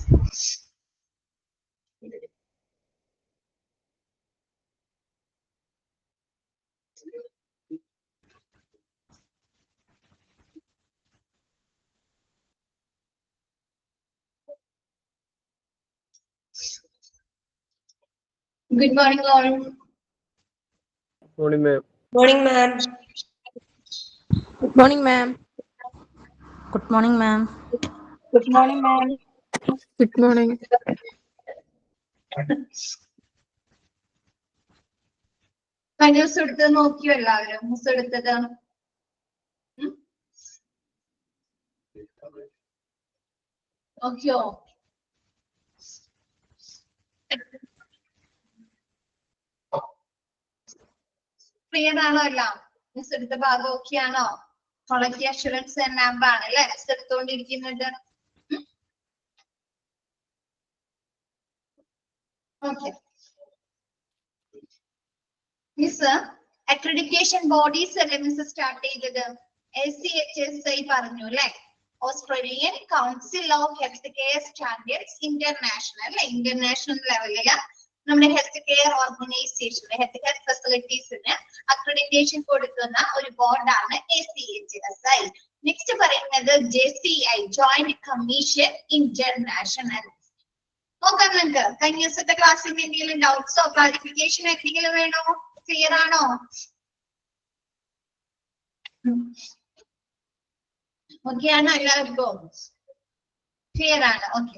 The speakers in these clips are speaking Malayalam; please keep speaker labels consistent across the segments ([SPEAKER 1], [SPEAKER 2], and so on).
[SPEAKER 1] Good morning, all.
[SPEAKER 2] Morning, ma'am.
[SPEAKER 3] Morning, ma'am.
[SPEAKER 4] Good morning, ma'am.
[SPEAKER 5] Good morning, ma'am.
[SPEAKER 3] Good morning, ma'am.
[SPEAKER 4] Good morning.
[SPEAKER 1] News എടുത്ത് നോക്കിയോ എല്ലാവരും? ന്യൂസ് എടുത്തത് നോക്കിയോ? ക്ലിയർ ആണോ എല്ലാം? ന്യൂസ് എടുത്ത ഭാഗം ഓക്കെ ആണോ? ക്വാളിറ്റി അഷുറൻസ് ആൻഡ് ലാബ് ആണ് അല്ലെ ന്യൂസ് എടുത്തുകൊണ്ടിരിക്കുന്നത്. ഓക്കെ മിസ്, അക്രഡിറ്റേഷൻ ബോഡീസ് അല്ലേ മിസ് സ്റ്റാർട്ട് ചെയ്തത്? ACHSI പറഞ്ഞു അല്ലെ, Australian council of health care standards international. International ലെവലില് നമ്മുടെ health care organisation, health care ഫെസിലിറ്റീസിന് അക്രഡിറ്റേഷൻ കൊടുക്കുന്ന ഒരു ബോർഡാണ് ACHSI. നെക്സ്റ്റ് പറയുന്നത് JCI, ജോയിന്റ് കമ്മീഷൻ ഇന്റർനാഷണൽ. നോക്കാം നിങ്ങൾക്ക് കഴിഞ്ഞ ദിവസത്തെ ക്ലാസ്സിൽ എന്തെങ്കിലും ഡൗട്ട്സോ ക്ലാരിഫിക്കേഷൻ എന്തെങ്കിലും വേണോ? ക്ലിയർ ആണോ? ഓക്കെ ആണോ എല്ലാവർക്കും? ക്ലിയർ ആണ്. ഓക്കെ,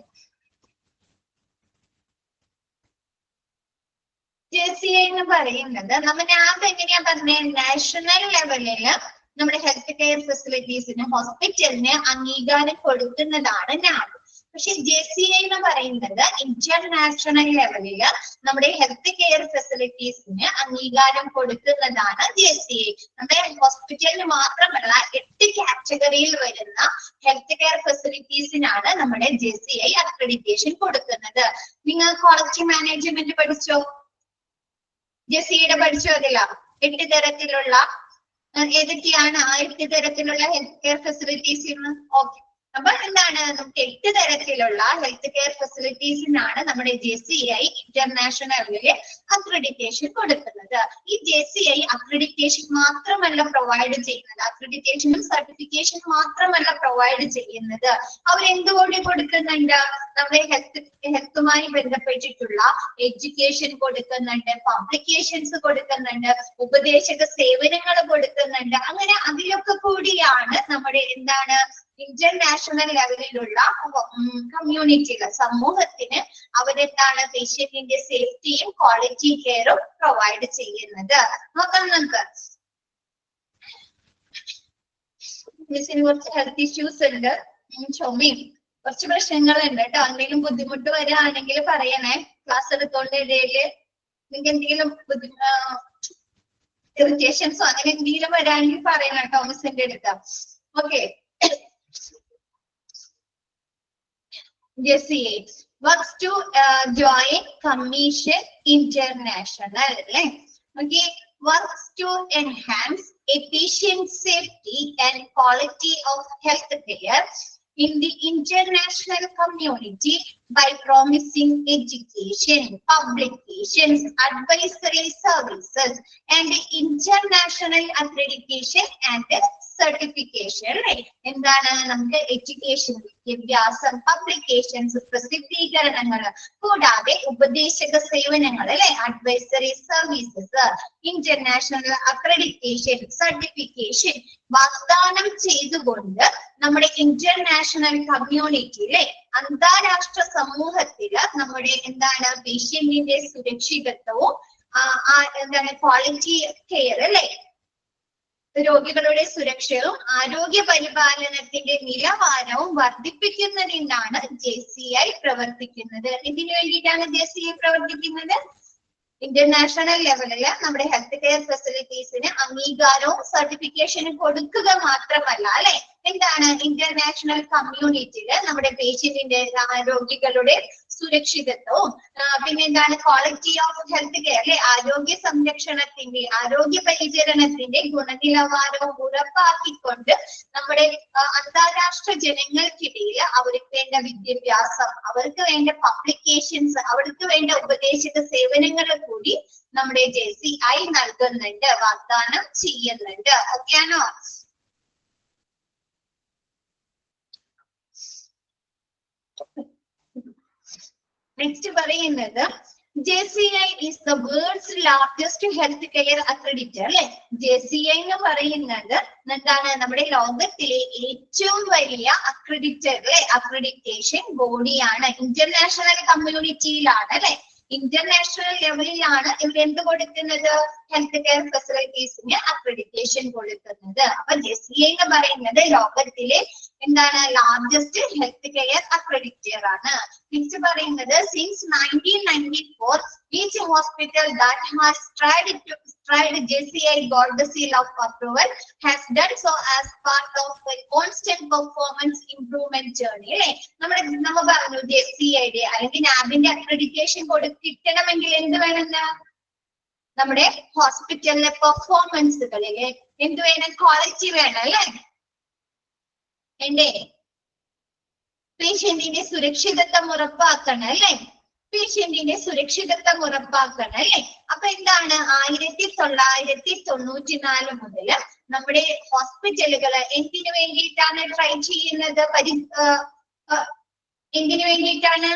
[SPEAKER 1] JCI എന്ന് പറയുന്നത് നമ്മൾ ആദ്യം എങ്ങനെയാ പറഞ്ഞത്? നാഷണൽ ലെവലില് നമ്മുടെ ഹെൽത്ത് കെയർ ഫെസിലിറ്റീസിന് ഹോസ്പിറ്റലിന് അംഗീകാരം കൊടുക്കുന്നതാണ് NAB. പക്ഷെ JCI എന്ന് പറയുന്നത് ഇന്റർനാഷണൽ ലെവലില് നമ്മുടെ ഹെൽത്ത് കെയർ ഫെസിലിറ്റീസിന് അംഗീകാരം കൊടുക്കുന്നതാണ് JCI. നമ്മുടെ ഹോസ്പിറ്റലിന് മാത്രമല്ല 8 കാറ്റഗറിയിൽ വരുന്ന ഹെൽത്ത് കെയർ ഫെസിലിറ്റീസിനാണ് നമ്മുടെ JCI അക്രഡിറ്റേഷൻ കൊടുക്കുന്നത്. നിങ്ങൾ ക്വാളിറ്റി മാനേജ്മെന്റ് പഠിച്ചോ? JCIയുടെ പഠിച്ചോ? അതില്ല 8 തരത്തിലുള്ള ഏതൊക്കെയാണ്? 8 തരത്തിലുള്ള ഹെൽത്ത് കെയർ ഫെസിലിറ്റീസ്. ഓക്കെ, അപ്പൊ എന്താണ്? നമുക്ക് 8 തരത്തിലുള്ള ഹെൽത്ത് കെയർ ഫെസിലിറ്റീസിനാണ് നമ്മുടെ JCI ഇന്റർനാഷണലില് അക്രഡിറ്റേഷൻ കൊടുക്കുന്നത്. ഈ JCI അക്രഡിറ്റേഷൻ മാത്രമല്ല പ്രൊവൈഡ് ചെയ്യുന്നത്, അക്രഡിറ്റേഷനും സർട്ടിഫിക്കേഷൻ മാത്രമല്ല പ്രൊവൈഡ് ചെയ്യുന്നത്. അവരെന്തുകൂടി കൊടുക്കുന്നുണ്ട്? നമ്മുടെ ഹെൽത്തുമായി ബന്ധപ്പെട്ടിട്ടുള്ള എഡ്യൂക്കേഷൻ കൊടുക്കുന്നുണ്ട്, പബ്ലിക്കേഷൻസ് കൊടുക്കുന്നുണ്ട്, ഉപദേശക സേവനങ്ങൾ കൊടുക്കുന്നുണ്ട്. അങ്ങനെ അതിലൊക്കെ കൂടിയാണ് നമ്മുടെ എന്താണ് ഇന്റർനാഷണൽ ലെവലിലുള്ള കമ്മ്യൂണിറ്റികൾ, സമൂഹത്തിന് അവരെന്താണ് പേഷ്യന്റിന്റെ സേഫ്റ്റിയും ക്വാളിറ്റി കെയറും പ്രൊവൈഡ് ചെയ്യുന്നത്. നോക്കാം നമുക്ക്. മിസ്സിന് കുറച്ച് ഹെൽത്ത് ഇഷ്യൂസ് ഉണ്ട്, ചുമയും കുറച്ച് പ്രശ്നങ്ങളുണ്ട് കേട്ടോ. എന്തെങ്കിലും ബുദ്ധിമുട്ട് വരികയാണെങ്കിൽ പറയണേ. ക്ലാസ് എടുത്തോണ്ട് ഇടയില് നിങ്ങൾക്ക് എന്തെങ്കിലും ഇറിറ്റേഷൻസോ അങ്ങനെ എന്തെങ്കിലും വരാണെങ്കിൽ പറയണം കേട്ടോ മിസ്സിന്റെ അടുത്ത്. Okay, JCI works to Joint Commission International. Okay, works to enhance efficient safety and quality of health care in the international community by promising education, publications, advisory services, and international accreditation and certification. എന്താണ്? നമുക്ക് എഡ്യൂക്കേഷൻ, വിദ്യാഭ്യാസം, പബ്ലിക്കേഷൻസ്, പ്രസിദ്ധീകരണങ്ങൾ, കൂടാതെ ഉപദേശക സേവനങ്ങൾ അല്ലെ, advisory services, international accreditation, certification വാഗ്ദാനം ചെയ്തുകൊണ്ട് നമ്മുടെ ഇന്റർനാഷണൽ കമ്മ്യൂണിറ്റിയിലെ അന്താരാഷ്ട്ര സമൂഹത്തില് നമ്മുടെ എന്താണ് പേഷ്യന്റിന്റെ സുരക്ഷിതത്വവും എന്താണ് ക്വാളിറ്റി കെയർ അല്ലെ, രോഗികളുടെ സുരക്ഷയും ആരോഗ്യ പരിപാലനത്തിന്റെ നിലവാരവും വർദ്ധിപ്പിക്കുന്നതിനാണ് JCI പ്രവർത്തിക്കുന്നത്. ഇതിനു വേണ്ടിയിട്ടാണ് JCI പ്രവർത്തിക്കുന്നത്. ഇന്റർനാഷണൽ ലെവലില് നമ്മുടെ ഹെൽത്ത് കെയർ ഫെസിലിറ്റീസിന് അംഗീകാരവും സർട്ടിഫിക്കേഷനും കൊടുക്കുക മാത്രമല്ല അല്ലെ, എന്താണ് ഇന്റർനാഷണൽ കമ്മ്യൂണിറ്റിയില് നമ്മുടെ പേഷ്യന്റിന്റെ രോഗികളുടെ സുരക്ഷിതത്വവും പിന്നെ എന്താണ് ക്വാളിറ്റി ഓഫ് ഹെൽത്ത് കെയർ അല്ലെ, ആരോഗ്യ സംരക്ഷണത്തിന്റെ ആരോഗ്യ പരിചരണത്തിന്റെ ഗുണനിലവാരവും ഉറപ്പാക്കിക്കൊണ്ട് നമ്മുടെ അന്താരാഷ്ട്ര ജനങ്ങൾക്കിടയിൽ അവർക്ക് വേണ്ട വിദ്യാഭ്യാസം, അവർക്ക് വേണ്ട പബ്ലിക്കേഷൻസ്, അവർക്ക് വേണ്ട ഉപദേശക സേവനങ്ങൾ കൂടി നമ്മുടെ JCI നൽകുന്നുണ്ട്, വാഗ്ദാനം ചെയ്യുന്നുണ്ട്. ഓക്കെയാണോ? നെക്സ്റ്റ് പറയുന്നത് JCI is the world's largest health care accreditor അല്ലെ. JCI എന്ന് പറയുന്നത് എന്താണ്, നമ്മുടെ ലോകത്തിലെ ഏറ്റവും വലിയ അക്രഡിറ്റർ അല്ലെ, അക്രഡിറ്റേഷൻ ബോഡിയാണ്. ഇന്റർനാഷണൽ കമ്മ്യൂണിറ്റിയിലാണ് അല്ലെ, ഇന്റർനാഷണൽ ലെവലിലാണ് ഇവർ എന്ത് കൊടുക്കുന്നത്, ഹെൽത്ത് കെയർ ഫെസിലിറ്റീസിന് അക്രഡിറ്റേഷൻ കൊടുക്കുന്നത്. അപ്പൊ JCI എന്ന് പറയുന്നത് ലോകത്തിലെ എന്താണ് ലാർജസ്റ്റ് ഹെൽത്ത് കെയർ അക്രഡിറ്റർ ആണ്. നെക്സ്റ്റ് പറയുന്നത് since 1994 each hospital that has tried JCI Gold Seal of Approval has done so as part of a constant performance improvement journey അല്ലെ. നമ്മൾ പറഞ്ഞു JCI അല്ലെങ്കിൽ NABന്റെ അക്രഡിറ്റേഷൻ കിട്ടണമെങ്കിൽ എന്ത് വേണമെന്ന്, നമ്മുടെ ഹോസ്പിറ്റലിലെ പെർഫോമൻസുകളിലെ എന്ത് വേണം, ക്വാളിറ്റി വേണം അല്ലെ. എന്റെ പേഷ്യന്റിന്റെ സുരക്ഷിതത്വം ഉറപ്പാക്കണം അല്ലെ, പേഷ്യന്റിന്റെ സുരക്ഷിതത്വം ഉറപ്പാക്കണം അല്ലെ. അപ്പൊ എന്താണ്, 1994 മുതൽ നമ്മുടെ ഹോസ്പിറ്റലുകൾ എന്തിനു വേണ്ടിയിട്ടാണ് ട്രൈ ചെയ്യുന്നത്, എന്തിനു വേണ്ടിയിട്ടാണ്,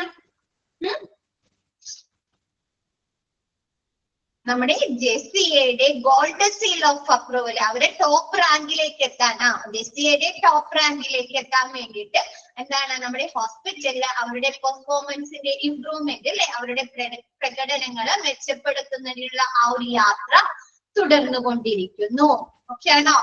[SPEAKER 1] നമ്മുടെ JCIയുടെ ഗോൾഡ് സീൽ ഓഫ് അപ്രൂവൽ, അവരെ ടോപ്പ് റാങ്കിലേക്ക് എത്താൻ, JCIയുടെ ടോപ്പ് റാങ്കിലേക്ക് എത്താൻ വേണ്ടിയിട്ട് എന്താണ്, നമ്മുടെ ഹോസ്പിറ്റലിൽ അവരുടെ പെർഫോമൻസിന്റെ ഇംപ്രൂവ്മെന്റ് അല്ലെ, അവരുടെ പ്രകടനങ്ങള് മെച്ചപ്പെടുത്തുന്നതിനുള്ള ആ ഒരു യാത്ര തുടർന്നുകൊണ്ടിരിക്കുന്നു. ഓക്കെ ആണോ?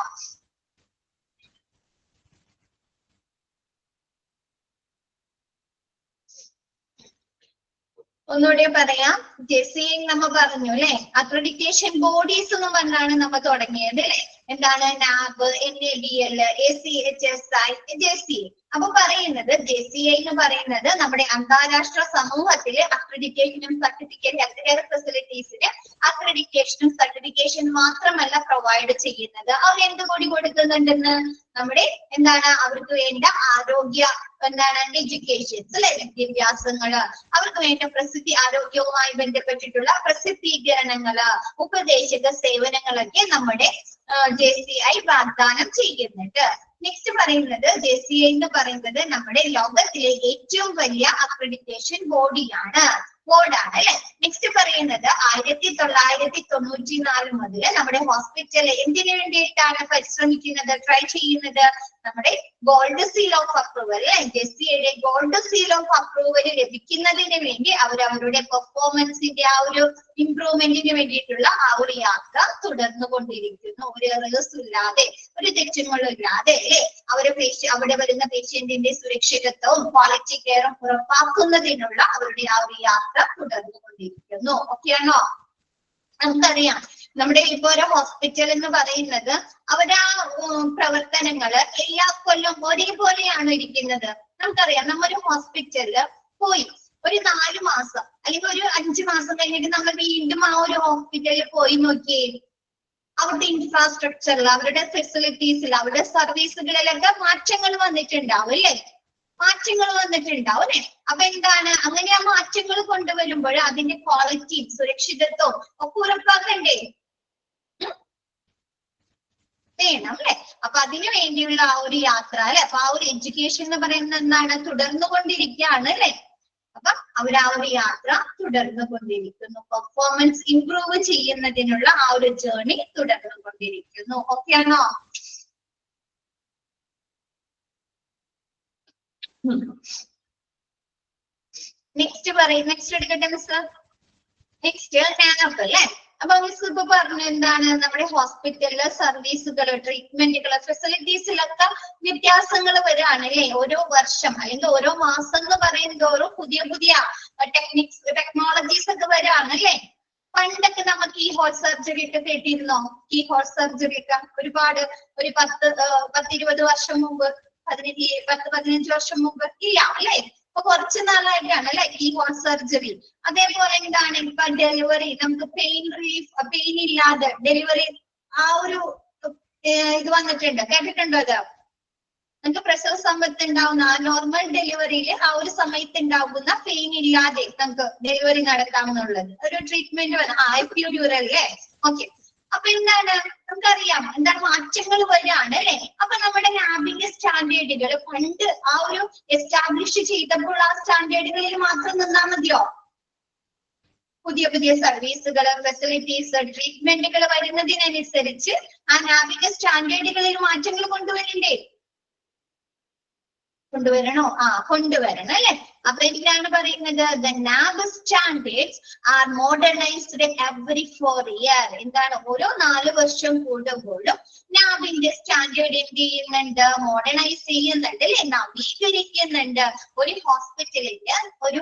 [SPEAKER 1] ഒന്നുകൂടെ പറയാം, JCI നമ്മൾ പറഞ്ഞു അല്ലെ, അക്രഡിറ്റേഷൻ ബോഡീസ് എന്ന് പറഞ്ഞാണ് നമ്മൾ തുടങ്ങിയത് അല്ലെ. എന്താണ്, NAB, NABL, ACHSI, JCI. അപ്പൊ പറയുന്നത് JCI എന്ന് പറയുന്നത് നമ്മുടെ അന്താരാഷ്ട്ര സമൂഹത്തിലെ അക്രഡിറ്റേഷനും സർട്ടിഫിക്കറ്റ് ഹെൽത്ത് കെയർ ഫെസിലിറ്റീസിന് അക്രഡിറ്റേഷനും സർട്ടിഫിക്കേഷൻ മാത്രമല്ല പ്രൊവൈഡ് ചെയ്യുന്നത്, അവർ എന്ത് കൂടി കൊടുക്കുന്നുണ്ടെന്ന്, നമ്മുടെ എന്താണ് അവർക്ക് വേണ്ട ആരോഗ്യ എന്താണ് എഡ്യൂക്കേഷൻസ് അല്ലെ, വിദ്യാഭ്യാസങ്ങള്, അവർക്ക് വേണ്ട ആരോഗ്യവുമായി ബന്ധപ്പെട്ടിട്ടുള്ള പ്രസിദ്ധീകരണങ്ങള്, ഉപദേശക സേവനങ്ങളൊക്കെ നമ്മുടെ JCI വാഗ്ദാനം ചെയ്യുന്നുണ്ട്. നെക്സ്റ്റ് പറയുന്നത് JCI എന്ന് പറയുന്നത് നമ്മുടെ ലോകത്തിലെ ഏറ്റവും വലിയ അക്രഡിറ്റേഷൻ ബോർഡാണ് അല്ലെ. നെക്സ്റ്റ് പറയുന്നത് 1994 മുതൽ നമ്മുടെ ഹോസ്പിറ്റൽ എന്തിനു വേണ്ടിയിട്ടാണ് പരിശ്രമിക്കുന്നത്, ട്രൈ ചെയ്യുന്നത്, നമ്മുടെ ഗോൾഡ് സീൽ ഓഫ് അപ്രൂവൽ അല്ലെ, JCIയുടെ ഗോൾഡ് സീൽ ഓഫ് അപ്രൂവൽ ലഭിക്കുന്നതിന് വേണ്ടി അവരവരുടെ പെർഫോമൻസിന്റെ ആ ഒരു ഇംപ്രൂവ്മെന്റിന് വേണ്ടിയിട്ടുള്ള ആ ഒരു യാത്ര തുടർന്നുകൊണ്ടിരിക്കുന്നു. ഒരു റിസ്ക്കും ഇല്ലാതെ, ഒരു തെറ്റുകളും ഇല്ലാതെ അല്ലെ, അവിടെ വരുന്ന പേഷ്യന്റിന്റെ സുരക്ഷിതത്വവും ക്വാളിറ്റി കെയറും ഉറപ്പാക്കുന്നതിനുള്ള അവരുടെ ആ ഒരു യാത്ര തുടർന്നുകൊണ്ടിരിക്കുന്നു. ഓക്കെയാണോ? നമുക്കറിയാം നമ്മുടെ ഇപ്പൊ ഒരു ഹോസ്പിറ്റൽ എന്ന് പറയുന്നത് അവരുടെ ആ പ്രവർത്തനങ്ങള് എല്ലാ കൊല്ലം ഒരേപോലെയാണ് ഇരിക്കുന്നത്. നമുക്കറിയാം, നമ്മൊരു ഹോസ്പിറ്റലില് പോയി ഒരു 4 മാസം അല്ലെങ്കിൽ ഒരു 5 മാസം കഴിഞ്ഞിട്ട് നമ്മൾ വീണ്ടും ആ ഒരു ഹോസ്പിറ്റലിൽ പോയി നോക്കിയേ, അവരുടെ ഇൻഫ്രാസ്ട്രക്ചറിൽ, അവരുടെ ഫെസിലിറ്റീസിൽ, അവരുടെ സർവീസുകളിലൊക്കെ മാറ്റങ്ങൾ വന്നിട്ടുണ്ടാവും അല്ലേ, മാറ്റങ്ങൾ വന്നിട്ടുണ്ടാവും അല്ലെ. അപ്പൊ എന്താണ്, അങ്ങനെ ആ മാറ്റങ്ങൾ കൊണ്ടുവരുമ്പോൾ അതിന്റെ ക്വാളിറ്റി, സുരക്ഷിതത്വം ഒക്കെ ഉറപ്പാക്കണ്ടേ, വേണം അല്ലെ. അപ്പൊ അതിനു വേണ്ടിയുള്ള ആ ഒരു യാത്ര അല്ലെ, അപ്പൊ ആ ഒരു എഡ്യൂക്കേഷൻ എന്ന് പറയുന്നത് എന്താണ്, തുടർന്നുകൊണ്ടിരിക്കുകയാണ് അല്ലെ. അപ്പൊ അവർ ആ ഒരു യാത്ര തുടർന്നുകൊണ്ടിരിക്കുന്നു, പെർഫോമൻസ് ഇംപ്രൂവ് ചെയ്യുന്നതിനുള്ള ആ ഒരു ജേർണി തുടർന്നുകൊണ്ടിരിക്കുന്നു. ഓക്കെ ആണോ? നെക്സ്റ്റ് എടുക്കട്ടെ മിസ്. നെക്സ്റ്റ് NAB അല്ലെ. അപ്പൊ മിസ് ഇപ്പൊ പറഞ്ഞു എന്താണ്, നമ്മുടെ ഹോസ്പിറ്റലിലെ സർവീസുകള്, ട്രീറ്റ്മെന്റുകള്, ഫെസിലിറ്റീസിലൊക്കെ വ്യത്യാസങ്ങൾ വരികയാണ് അല്ലെ. ഓരോ വർഷം അല്ലെങ്കിൽ ഓരോ മാസം എന്ന് പറയുന്നതോറും പുതിയ ടെക്നോളജീസ് ഒക്കെ വരികയാണ് അല്ലെ. പണ്ടൊക്കെ നമുക്ക് ഈ ഹോർട്ട് സർജറി ഒക്കെ കേട്ടിരുന്നോ? ഈ ഹോർട്ട് സർജറി ഒക്കെ ഒരുപാട് ഒരു 10-20 വർഷം മുമ്പ്, 10-15 വർഷം മുമ്പ് ഇല്ല അല്ലെ. അപ്പൊ കുറച്ച് നാളായിട്ടാണ് അല്ലെ ഈ ഹോൾ സർജറി. അതേപോലെ എന്താണ് ഇപ്പൊ ഡെലിവറി, നമുക്ക് പെയിൻ റിലീഫ്, പെയിൻ ഇല്ലാതെ ഡെലിവറി ആ ഒരു ഇത് വന്നിട്ടുണ്ട്, കേട്ടിട്ടുണ്ടോ അത്? നമുക്ക് പ്രസവ സമയത്ത് ഉണ്ടാവുന്ന നോർമൽ ഡെലിവറിയിൽ ആ ഒരു സമയത്ത് ഉണ്ടാകുന്ന പെയിൻ ഇല്ലാതെ നമുക്ക് ഡെലിവറി നടത്താമെന്നുള്ളത് ഒരു ട്രീറ്റ്മെന്റ് എപ്പിഡ്യൂറൽ അല്ലേ? ഓക്കെ. അപ്പൊ എന്താണ് നമുക്കറിയാം എന്താണ് മാറ്റങ്ങൾ വരികയാണ് അല്ലെ? അപ്പൊ നമ്മുടെ ലാബിന്റെ സ്റ്റാൻഡേർഡുകൾ പണ്ട് ആ ഒരു എസ്റ്റാബ്ലിഷ് ചെയ്തപ്പോൾ ആ സ്റ്റാൻഡേർഡുകളിൽ മാത്രം നിന്നാൽ മതിയോ? പുതിയ പുതിയ സർവീസുകൾ, ഫെസിലിറ്റീസ്, ട്രീറ്റ്മെന്റുകൾ വരുന്നതിനനുസരിച്ച് ആ ലാബിന്റെ സ്റ്റാൻഡേർഡുകളിൽ മാറ്റങ്ങൾ കൊണ്ടുവരണ്ടേ? കൊണ്ടുവരണോ? കൊണ്ടുവരണം അല്ലെ? അപ്പൊ എന്താണ് പറയുന്നത്? The NAB standards are modernized every 4 years. എന്താണ് ഓരോ 4 വർഷം കൂടുമ്പോഴും നാബിന്റെ സ്റ്റാൻഡേർഡ് എന്ത് ചെയ്യുന്നുണ്ട്? മോഡേണൈസ് ചെയ്യുന്നുണ്ട് അല്ലെ? നവീകരിക്കുന്നുണ്ട്. ഒരു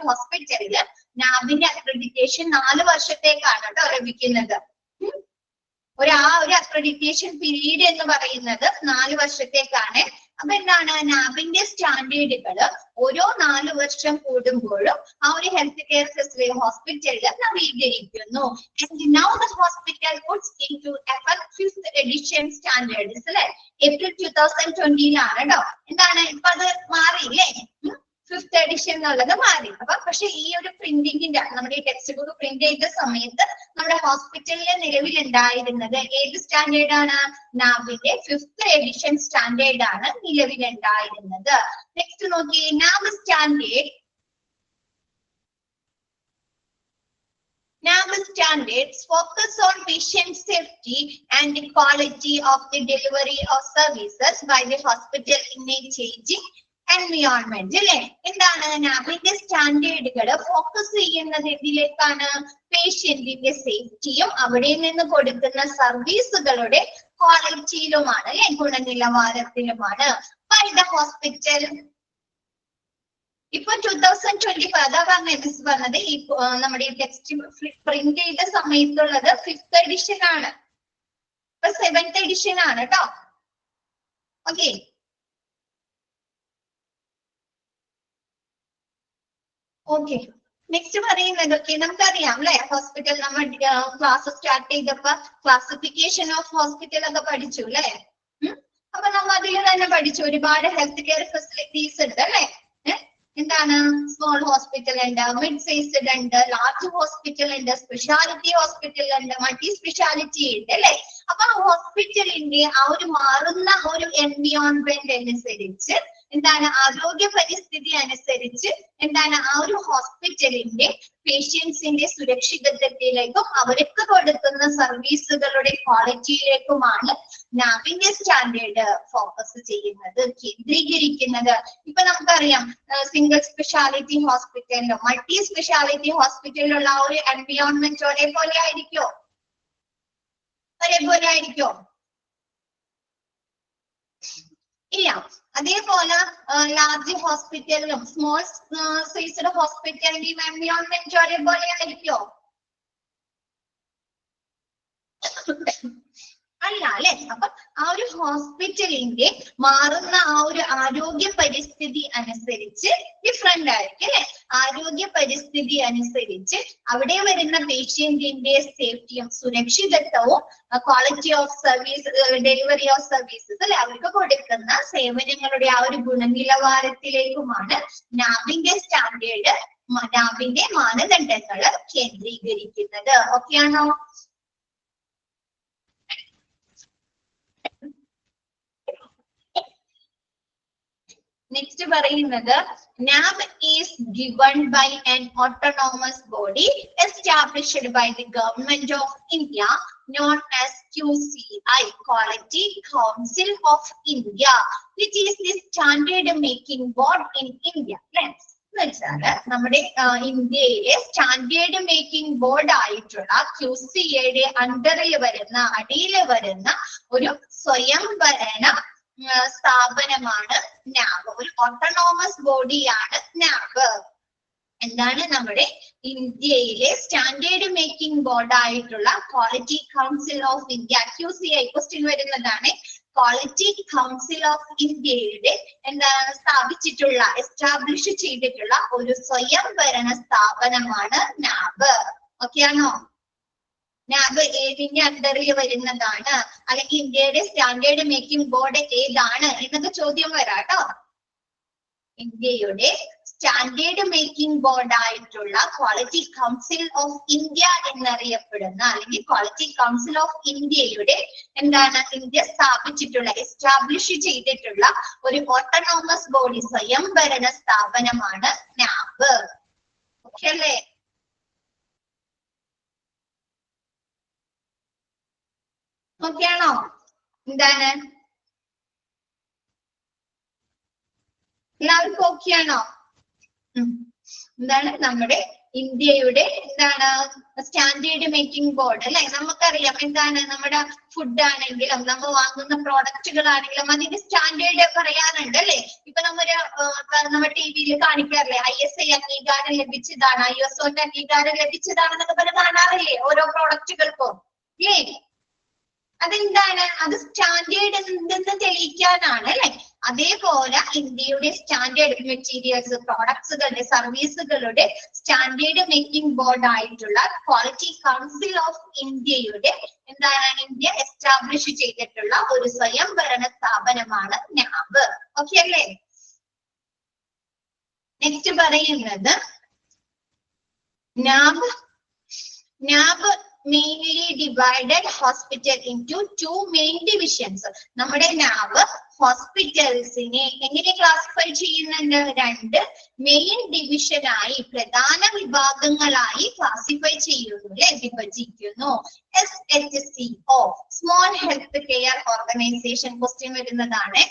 [SPEAKER 1] ഹോസ്പിറ്റലില് നാബിന്റെ അക്രഡിറ്റേഷൻ 4 വർഷത്തേക്കാണ് കേട്ടോ ലഭിക്കുന്നത്. ഒരു അക്രഡിറ്റേഷൻ പീരീഡ് എന്ന് പറയുന്നത് 4 വർഷത്തേക്കാണ്. അപ്പൊ എന്താണ് നാബിന്റെ സ്റ്റാൻഡേർഡുകൾ ഓരോ 4 വർഷം കൂടുമ്പോഴും ആ ഒരു ഹെൽത്ത് കെയർ ഫെസിലിറ്റി ഹോസ്പിറ്റലിൽ നവീകരിക്കുന്നു. And now the hospital puts into effect 5th edition standards അല്ലെ? April 2020 കേട്ടോ. എന്താണ് ഇപ്പൊ അത് മാറിയില്ലേ? 5th edition എന്നുള്ളത് മാറി. അപ്പൊ പക്ഷെ ഈ ഒരു പ്രിന്റിങ്ങിന്റെ നമ്മുടെ ഈ ടെക്സ്റ്റ് ബുക്ക് പ്രിന്റ് ചെയ്ത സമയത്ത് നമ്മുടെ ഹോസ്പിറ്റലിൽ നിലവിലുണ്ടായിരുന്നത് ഏത് സ്റ്റാൻഡേർഡ് ആണ്? നാബിന്റെ 5th edition സ്റ്റാൻഡേർഡ് ആണ് നിലവിലുണ്ടായിരുന്നത്. നെക്സ്റ്റ് നോക്കി, നാബ് standard standards focus on patient safety and the quality of the delivery of services by the hospital in a changing environment അല്ലെ? എന്താണ് നാബിന്റെ സ്റ്റാൻഡേർഡുകൾ ഫോക്കസ് ചെയ്യുന്നത് എന്തിലേക്കാണ്? പേഷ്യന്റിന്റെ സേഫ്റ്റിയും അവിടെ നിന്ന് കൊടുക്കുന്ന സർവീസുകളുടെ ക്വാളിറ്റിയിലുമാണ് അല്ലെ? ഗുണനിലവാരത്തിലുമാണ്. By the hospital. ഇപ്പൊ 2025 അതാ പറഞ്ഞത് ഈ നമ്മുടെ ഈ ടെക്സ്റ്റ് പ്രിന്റ് ചെയ്ത സമയത്തുള്ളത് 5th edition ആണ്. ഇപ്പൊ 7th edition ആണ് കേട്ടോ. ഓക്കെ. ഓക്കെ. നെക്സ്റ്റ് പറയുന്നത് നമുക്കറിയാം അല്ലെ? ഹോസ്പിറ്റൽ നമ്മൾ ക്ലാസ് സ്റ്റാർട്ട് ചെയ്തപ്പോ ക്ലാസിഫിക്കേഷൻ ഓഫ് ഹോസ്പിറ്റൽ ഒക്കെ പഠിച്ചു അല്ലെ? അപ്പൊ നമ്മൾ അതിൽ തന്നെ പഠിച്ചു ഒരുപാട് ഹെൽത്ത് കെയർ ഫെസിലിറ്റീസ് ഉണ്ട് അല്ലെ? എന്താണ് സ്മോൾ ഹോസ്പിറ്റൽ ഉണ്ട്, മിഡ് സൈസ്ഡ് ഉണ്ട്, ലാർജ് ഹോസ്പിറ്റൽ ഉണ്ട്, സ്പെഷ്യാലിറ്റി ഹോസ്പിറ്റൽ ഉണ്ട്, മൾട്ടി സ്പെഷ്യാലിറ്റി ഉണ്ട് അല്ലെ? അപ്പൊ ഹോസ്പിറ്റലിന്റെ ആ ഒരു മാറുന്ന ഒരു എൻവിയോൺമെന്റ് അനുസരിച്ച് എന്താണ് ആരോഗ്യ പരിസ്ഥിതി അനുസരിച്ച് എന്താണ് ആ ഒരു ഹോസ്പിറ്റലിന്റെ പേഷ്യൻസിന്റെ സുരക്ഷിതത്വത്തിലേക്കും അവർക്ക് കൊടുക്കുന്ന സർവീസുകളുടെ ക്വാളിറ്റിയിലേക്കുമാണ് നാബിന്റെ സ്റ്റാൻഡേർഡ് ഫോക്കസ് ചെയ്യുന്നത്, കേന്ദ്രീകരിക്കുന്നത്. ഇപ്പൊ നമുക്കറിയാം സിംഗിൾ സ്പെഷ്യാലിറ്റി ഹോസ്പിറ്റലിലോ മൾട്ടി സ്പെഷ്യാലിറ്റി ഹോസ്പിറ്റലിലുള്ള ആ ഒരു എൻവിയോൺമെന്റ് ഒരേപോലെ ആയിരിക്കോ? ഒരേപോലെ ആയിരിക്കോ? ഇല്ല. അതേപോലെ ലാർജ് ഹോസ്പിറ്റലിലും സ്മോൾ സൈസ്ഡ് ഹോസ്പിറ്റലിന്റെയും എൻവിയോൺമെന്റ് ഒരേപോലെ ആയിരിക്കോ? അല്ല അല്ലെ? അപ്പൊ ആ ഒരു ഹോസ്പിറ്റലിന്റെ മാറുന്ന ആ ഒരു ആരോഗ്യ പരിസ്ഥിതി അനുസരിച്ച് ഡിഫറെന്റ് ആയിരിക്കും അല്ലെ? ആരോഗ്യ പരിസ്ഥിതി അനുസരിച്ച് അവിടെ വരുന്ന പേഷ്യന്റിന്റെ സേഫ്റ്റിയും സുരക്ഷിതത്വവും quality of service, delivery of services അല്ലെ, അവർക്ക് കൊടുക്കുന്ന സേവനങ്ങളുടെ ആ ഒരു ഗുണനിലവാരത്തിലേക്കുമാണ് നാബിന്റെ സ്റ്റാൻഡേർഡ്, നാബിന്റെ മാനദണ്ഡങ്ങൾ കേന്ദ്രീകരിക്കുന്നത്. ഓക്കെയാണോ? നെക്സ്റ്റ് പറയുന്നത് NAB is given by an autonomous body established by the government of India known as QCI, Quality Council of India, which is the standard making board in India. എന്നുവെച്ചാല് നമ്മുടെ ഇന്ത്യയിലെ സ്റ്റാൻഡേർഡ് മേക്കിംഗ് ബോർഡ് ആയിട്ടുള്ള QCIയുടെ അണ്ടറിൽ വരുന്ന അടിയിൽ വരുന്ന ഒരു സ്വയംഭരണ സ്ഥാപനമാണ് നാബ്. ഒരു ഓട്ടോണോമസ് ബോഡിയാണ് നാബ്. എന്താണ് നമ്മുടെ ഇന്ത്യയിലെ സ്റ്റാൻഡേർഡ് മേക്കിംഗ് ബോർഡ് ആയിട്ടുള്ള quality council of India, QCI. Question വരുന്നതാണ് ക്വാളിറ്റി കൗൺസിൽ ഓഫ് ഇന്ത്യയുടെ എന്താണ് സ്ഥാപിച്ചിട്ടുള്ള എസ്റ്റാബ്ലിഷ് ചെയ്തിട്ടുള്ള ഒരു സ്വയംഭരണ സ്ഥാപനമാണ് നാബ്. ഓക്കെ ആണോ? നാബ് ഏതിന്റെ അണ്ടറിൽ വരുന്നതാണ്, അല്ലെങ്കിൽ ഇന്ത്യയുടെ സ്റ്റാൻഡേർഡ് മേക്കിംഗ് ബോർഡ് ഏതാണ് എന്നൊക്കെ ചോദ്യം വരാട്ടോ. ഇന്ത്യയുടെ സ്റ്റാൻഡേർഡ് മേക്കിംഗ് ബോർഡ് ആയിട്ടുള്ള ക്വാളിറ്റി കൗൺസിൽ ഓഫ് ഇന്ത്യ എന്നറിയപ്പെടുന്ന, അല്ലെങ്കിൽ ക്വാളിറ്റി കൗൺസിൽ ഓഫ് ഇന്ത്യയുടെ എന്താണ് ഇന്ത്യ സ്ഥാപിച്ചിട്ടുള്ള എസ്റ്റാബ്ലിഷ് ചെയ്തിട്ടുള്ള ഒരു ഓട്ടോണോമസ് ബോഡി സ്വയംഭരണ സ്ഥാപനമാണ് നാബ്. ഓക്കെ അല്ലേ? ഓക്കെ ആണോ? എന്താണ് എല്ലാവർക്കും ഓക്കെ ആണോ? എന്താണ് നമ്മുടെ ഇന്ത്യയുടെ എന്താണ് സ്റ്റാൻഡേർഡ് മേക്കിംഗ് ബോർഡ് അല്ലെ? നമുക്കറിയാം എന്താണ് നമ്മുടെ ഫുഡ് ആണെങ്കിലും നമ്മൾ വാങ്ങുന്ന പ്രോഡക്റ്റുകളാണെങ്കിലും അതിന്റെ സ്റ്റാൻഡേർഡ് പറയാറുണ്ട് അല്ലെ? ഇപ്പൊ നമ്മുടെ ടിവിയിൽ കാണിക്കാറില്ലേ, ISI അംഗീകാരം ലഭിച്ചതാണ്, ISOന്റെ അംഗീകാരം ലഭിച്ചതാണെന്നൊക്കെ പറഞ്ഞ് കാണാറില്ലേ ഓരോ പ്രോഡക്റ്റുകൾക്കും അല്ലേ? അതെന്താണ്? അത് സ്റ്റാൻഡേർഡ് എന്തെന്ന് തെളിയിക്കാനാണ് അല്ലെ? അതേപോലെ ഇന്ത്യയുടെ സ്റ്റാൻഡേർഡ് മെറ്റീരിയൽസ്, പ്രോഡക്ട്സുകളുടെ, സർവീസുകളുടെ സ്റ്റാൻഡേർഡ് മേക്കിംഗ് ബോർഡ് ആയിട്ടുള്ള ക്വാളിറ്റി കൗൺസിൽ ഓഫ് ഇന്ത്യയുടെ എന്താണ് ഇന്ത്യ എസ്റ്റാബ്ലിഷ് ചെയ്തിട്ടുള്ള ഒരു സ്വയംഭരണ സ്ഥാപനമാണ് നാബ്. ഓക്കെ അല്ലേ? നെക്സ്റ്റ് പറയുന്നത് നാബ് mainly divided hospital into two main divisions. നമ്മുടെ നാബ് ഹോസ്പിറ്റൽസിനെ എങ്ങനെ ക്ലാസിഫൈ ചെയ്യുന്നുണ്ട്? രണ്ട് മെയിൻ ഡിവിഷനായി, പ്രധാന വിഭാഗങ്ങളായി ക്ലാസിഫൈ ചെയ്യുന്നു അല്ലെ, വിഭജിക്കുന്നു. SHCO small health care organisation, question വരുന്നതാണ്.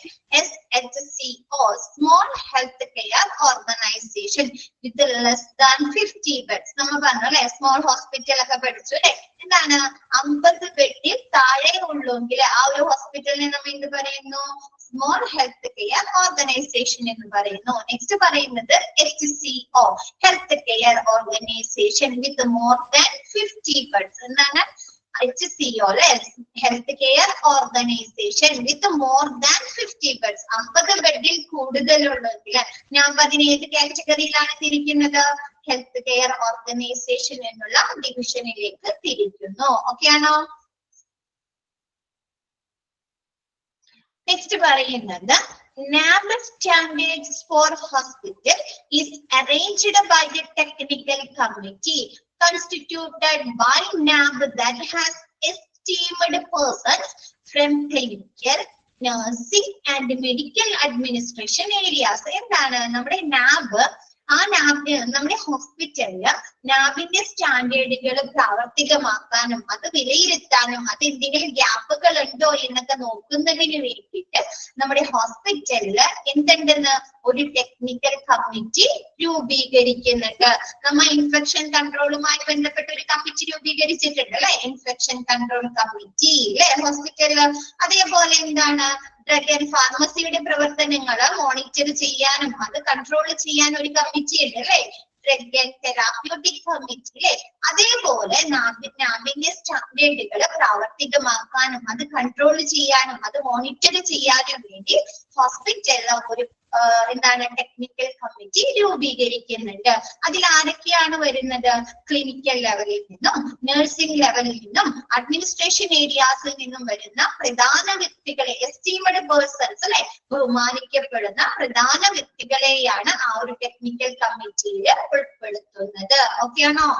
[SPEAKER 1] SHCO small health care organisation വിത്ത് ലെസ് ദാൻ 50 ബെഡ്സ്. നമ്മൾ പറഞ്ഞു അല്ലെ, സ്മോൾ ഹോസ്പിറ്റൽ ഒക്കെ പഠിച്ചു അല്ലെ? എന്താണ് 50 ബെഡിൽ താഴെ ഉള്ളെങ്കിൽ ആ ഒരു ഹോസ്പിറ്റലിനെ നമ്മൾ എന്ത് പറയുന്നു? സ്മോൾ ഹെൽത്ത് കെയർ ഓർഗനൈസേഷൻ എന്ന് പറയുന്നു. നെക്സ്റ്റ് പറയുന്നത് HCO health care organisation with more than 50 beds. എന്താണ് HCO അല്ലെ? Health care organisation with more than 50 beds. 50 ബെഡിൽ കൂടുതലുള്ളെങ്കിൽ ഞാൻ അതിന് ഏത് കാറ്റഗറിയിലാണ് തിരിക്കുന്നത്? ഹെൽത്ത് കെയർ ഓർഗനൈസേഷൻ എന്നുള്ള ഡിവിഷനിലേക്ക് തിരിക്കുന്നു. ഓക്കെ ആണോ? നെക്സ്റ്റ് പറയുന്നത് NAB standards for hospital is arranged by the technical committee constituted by NAB that has esteemed persons from clinical, nursing and medical administration areas. എന്താണ് നമ്മുടെ നാബ്? ആ നാബ് നമ്മുടെ ഹോസ്പിറ്റലില് നാബിന്റെ സ്റ്റാൻഡേർഡുകൾ പ്രാവർത്തികമാക്കാനും അത് വിലയിരുത്താനും അത് എന്തെങ്കിലും ഗ്യാപ്പുകൾ ഉണ്ടോ എന്നൊക്കെ നോക്കുന്നതിന് വേണ്ടിയിട്ട് നമ്മുടെ ഹോസ്പിറ്റലില് എന്തുണ്ടെന്ന് ഒരു ടെക്നിക്കൽ കമ്മിറ്റി രൂപീകരിക്കുന്നുണ്ട്. നമ്മൾ ഇൻഫെക്ഷൻ കൺട്രോളുമായി ബന്ധപ്പെട്ട ഒരു കമ്മിറ്റി രൂപീകരിച്ചിട്ടുണ്ട് അല്ലെ, ഇൻഫെക്ഷൻ കൺട്രോൾ കമ്മിറ്റി അല്ലെ ഹോസ്പിറ്റലില്. അതേപോലെ എന്താണ് ഡ്രഗ് ആൻഡ് ഫാർമസിയുടെ പ്രവർത്തനങ്ങൾ മോണിറ്റർ ചെയ്യാനും അത് കൺട്രോൾ ചെയ്യാൻ ഒരു കമ്മിറ്റി ഉണ്ട് അല്ലെ, ഡ്രഗ് ആൻഡ് തെറാപ്യൂട്ടിക് കമ്മിറ്റി അല്ലെ. അതേപോലെ നാബിന്റെ സ്റ്റാൻഡേർഡുകൾ പ്രാവർത്തികമാക്കാനും അത് കൺട്രോൾ ചെയ്യാനും അത് മോണിറ്റർ ചെയ്യാനും വേണ്ടി ഹോസ്പിറ്റലിൽ ഒരു എന്താണ് ടെക്നിക്കൽ കമ്മിറ്റി രൂപീകരിക്കുന്നുണ്ട്. അതിൽ ആരൊക്കെയാണ് വരുന്നത്? ക്ലിനിക്കൽ ലെവലിൽ നിന്നും നഴ്സിംഗ് ലെവലിൽ നിന്നും അഡ്മിനിസ്ട്രേഷൻ ഏരിയാസിൽ നിന്നും വരുന്ന പ്രധാന വ്യക്തികളെ, എസ്റ്റീമഡ് പേഴ്സൺസ് അല്ലെ, ബഹുമാനിക്കപ്പെടുന്ന പ്രധാന വ്യക്തികളെയാണ് ആ ഒരു ടെക്നിക്കൽ കമ്മിറ്റിയിൽ ഉൾപ്പെടുത്തുന്നത്. ഓക്കെ ആണോ?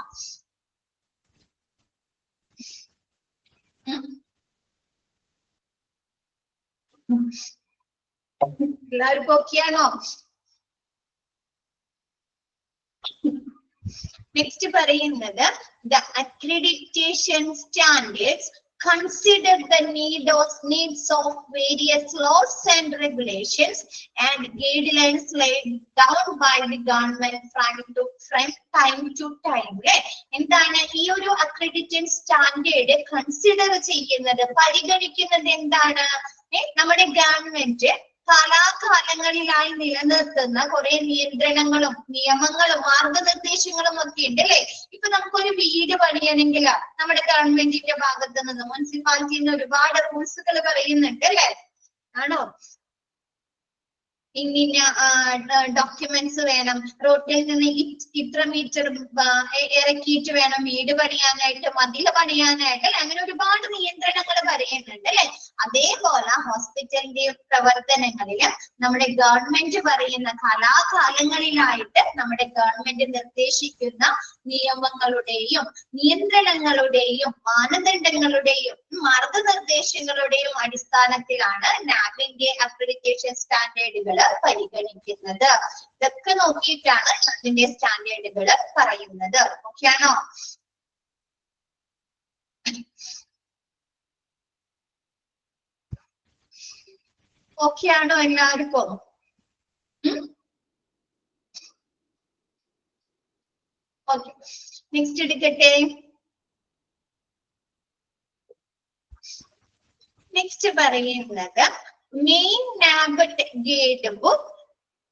[SPEAKER 1] എല്ലാവർക്കും ഓക്കെയാണോ? നെക്സ്റ്റ് പറയുന്നത് the accreditation standards consider the needs of various laws and regulations and guidelines laid down by the government from time to time. എന്താണ് ഈ ഒരു അക്രഡിറ്റഡ് സ്റ്റാൻഡേർഡ് കൺസിഡർ ചെയ്യുന്നത്, പരിഗണിക്കുന്നത് എന്താണ്? നമ്മുടെ ഗവൺമെന്റ് കാലാകാലങ്ങളിലായി നിലനിർത്തുന്ന കുറെ നിയന്ത്രണങ്ങളും നിയമങ്ങളും മാർഗനിർദ്ദേശങ്ങളും ഒക്കെ ഉണ്ട് അല്ലെ. ഇപ്പൊ നമുക്കൊരു വീട് പണിയണമെങ്കിൽ നമ്മുടെ ഗവൺമെന്റിന്റെ ഭാഗത്ത് നിന്ന് മുനിസിപ്പാലിറ്റിയിൽ നിന്ന് ഒരുപാട് റൂൾസുകൾ പറയുന്നുണ്ട് അല്ലെ. ആണോ? ഇന്ന ഡോക്യുമെന്റ്സ് വേണം, റോട്ടിൽ നിന്ന് ഇത്ര മീറ്റർ ഇറക്കിയിട്ട് വേണം വീട് പണിയാനായിട്ട്, മതിൽ പണിയാനായിട്ട്, അങ്ങനെ ഒരുപാട് നിയന്ത്രണങ്ങൾ പറയുന്നുണ്ട് അല്ലെ. അതേപോലെ ഹോസ്പിറ്റലിന്റെ പ്രവർത്തനങ്ങളില് നമ്മുടെ ഗവൺമെന്റ് പറയുന്ന കാലാകാലങ്ങളിലായിട്ട് നമ്മുടെ ഗവൺമെന്റ് നിർദ്ദേശിക്കുന്ന നിയമങ്ങളുടെയും നിയന്ത്രണങ്ങളുടെയും മാനദണ്ഡങ്ങളുടെയും മാർഗനിർദ്ദേശങ്ങളുടെയും അടിസ്ഥാനത്തിലാണ് നാബിന്റെ അക്രഡിറ്റേഷൻ സ്റ്റാൻഡേർഡുകൾ പരിഗണിക്കുന്നത്. ഇതൊക്കെ നോക്കിയിട്ടാണ് അതിന്റെ സ്റ്റാൻഡേർഡുകൾ പറയുന്നത്. ഓക്കെ ആണോ? ഓക്കെ ആണോ എല്ലാവർക്കും? ഓക്കെ, നെക്സ്റ്റ് എടുക്കട്ടെ. നെക്സ്റ്റ് പറയുന്നത് main നാബ് guide book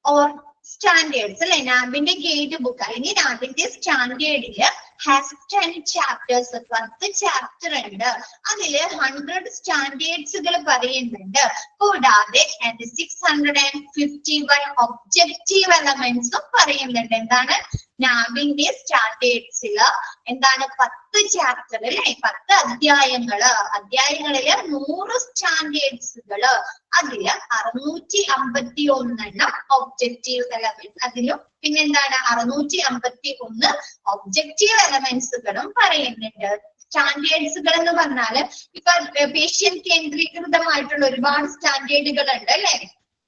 [SPEAKER 1] or standards അല്ലെ. നാബിന്റെ ഗൈഡ് ബുക്ക് അല്ലെങ്കിൽ നാബിന്റെ സ്റ്റാൻഡേർഡില് ഹാസ് 10 ചാപ്റ്റേഴ്സ്, 10 ചാപ്റ്റർ ഉണ്ട്. അതില് 100 സ്റ്റാൻഡേർഡ്സുകൾ പറയുന്നുണ്ട്. കൂടാതെ 651 ഒബ്ജക്റ്റീവ് എലമെന്റ്സും പറയുന്നുണ്ട്. എന്താണ് നാബിന്റെ സ്റ്റാൻഡേർഡ്സില്? എന്താണ് 10 ചാപ്റ്റർ അല്ലെ, 10 അധ്യായങ്ങളില് 100 സ്റ്റാൻഡേർഡ്സുകള്, അതില് 651 ഒബ്ജക്റ്റീവ് എലമെന്റ്, അതിലും പിന്നെന്താണ് 651 ഒബ്ജക്റ്റീവ് എലമെന്റ്സുകളും പറയുന്നുണ്ട്. സ്റ്റാൻഡേർഡ്സുകൾ എന്ന് പറഞ്ഞാല് ഇപ്പൊ പേഷ്യന്റ് കേന്ദ്രീകൃതമായിട്ടുള്ള ഒരുപാട് സ്റ്റാൻഡേർഡുകൾ ഉണ്ട് അല്ലെ.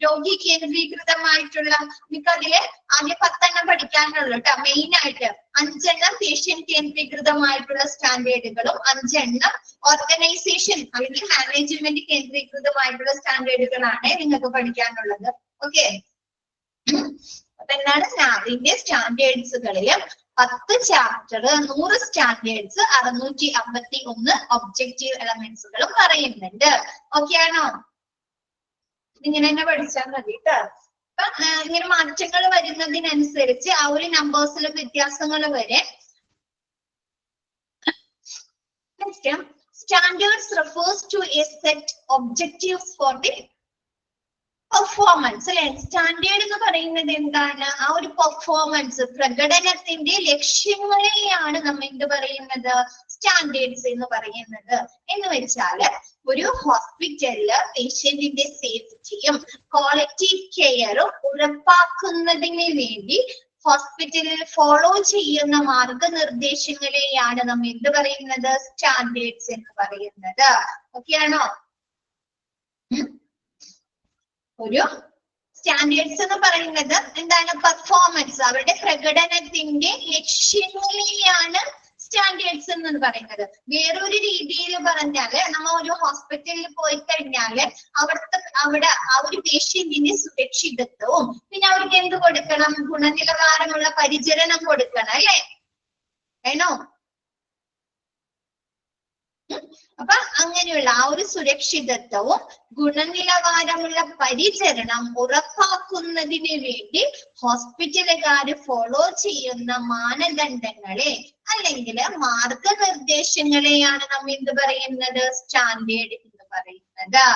[SPEAKER 1] രോഗി കേന്ദ്രീകൃതമായിട്ടുള്ള നിങ്ങൾക്ക് അതില് ആദ്യം 10 പഠിക്കാനുള്ളൂ കേട്ടോ. മെയിൻ ആയിട്ട് 5 പേഷ്യന്റ് കേന്ദ്രീകൃതമായിട്ടുള്ള സ്റ്റാൻഡേർഡുകളും 5 ഓർഗനൈസേഷൻ അല്ലെങ്കിൽ മാനേജ്മെന്റ് കേന്ദ്രീകൃതമായിട്ടുള്ള സ്റ്റാൻഡേർഡുകളാണ് നിങ്ങൾക്ക് പഠിക്കാനുള്ളത്. ഓക്കെ, അപ്പൊ എന്താണ് നാബിന്റെ സ്റ്റാൻഡേർഡ്സുകളില് 10 ചാപ്റ്റർ, 100 സ്റ്റാൻഡേർഡ്സ്, 651 ഒബ്ജക്റ്റീവ് എലമെന്റ്സുകളും പറയുന്നുണ്ട്. ഓക്കെ ആണോ? ഇങ്ങനെ തന്നെ പഠിച്ചാൽ മതി കേട്ടോ. അപ്പൊ ഇങ്ങനെ മാറ്റങ്ങൾ വരുന്നതിനനുസരിച്ച് ആ ഒരു നമ്പേഴ്സിലെ വ്യത്യാസങ്ങൾ വരെ. Next, standards refers to a set objectives for the performance അല്ലെ. സ്റ്റാൻഡേർഡ് എന്ന് പറയുന്നത് എന്താണ്? ആ ഒരു പെർഫോമൻസ്, പ്രകടനത്തിന്റെ ലക്ഷ്യങ്ങളെയാണ് നമ്മൾ എന്ത് പറയുന്നത്? സ്റ്റാൻഡേർഡ്സ് എന്ന് പറയുന്നത്. എന്ന് വെച്ചാല് ഒരു ഹോസ്പിറ്റലില് പേഷ്യന്റിന്റെ സേഫ്റ്റിയും ക്വാളിറ്റി കെയറും ഉറപ്പാക്കുന്നതിന് വേണ്ടി ഹോസ്പിറ്റലിൽ ഫോളോ ചെയ്യുന്ന മാർഗനിർദ്ദേശങ്ങളെയാണ് നമ്മൾ എന്ത് പറയുന്നത്? സ്റ്റാൻഡേർഡ്സ് എന്ന് പറയുന്നത്. ഓക്കെ ആണോ? ഒരു സ്റ്റാൻഡേർഡ്സ് എന്ന് പറയുന്നത് എന്താണ്? പെർഫോമൻസ്, അവരുടെ പ്രകടനത്തിന്റെ ലക്ഷ്യങ്ങളെയാണ് സ്റ്റാൻഡേർഡ്സ് എന്ന് പറയുന്നത്. വേറൊരു രീതിയിൽ പറഞ്ഞാല് നമ്മ ഒരു ഹോസ്പിറ്റലിൽ പോയി കഴിഞ്ഞാല് അവിടെ ആ ഒരു പേഷ്യന്റിന്റെ സുരക്ഷിതത്വവും പിന്നെ അവർക്ക് എന്ത് കൊടുക്കണം? ഗുണനിലവാരമുള്ള പരിചരണം കൊടുക്കണം അല്ലെ. വേണോ? അപ്പൊ അങ്ങനെയുള്ള ആ ഒരു സുരക്ഷിതത്വവും ഗുണനിലവാരമുള്ള പരിചരണം ഉറപ്പാക്കുന്നതിന് വേണ്ടി ഹോസ്പിറ്റലുകാര് ഫോളോ ചെയ്യുന്ന മാനദണ്ഡങ്ങളെ അല്ലെങ്കിൽ മാർഗനിർദ്ദേശങ്ങളെയാണ് നമ്മൾ എന്ത് പറയുന്നത്? സ്റ്റാൻഡേർഡ് എന്ന് പറയുന്നത്.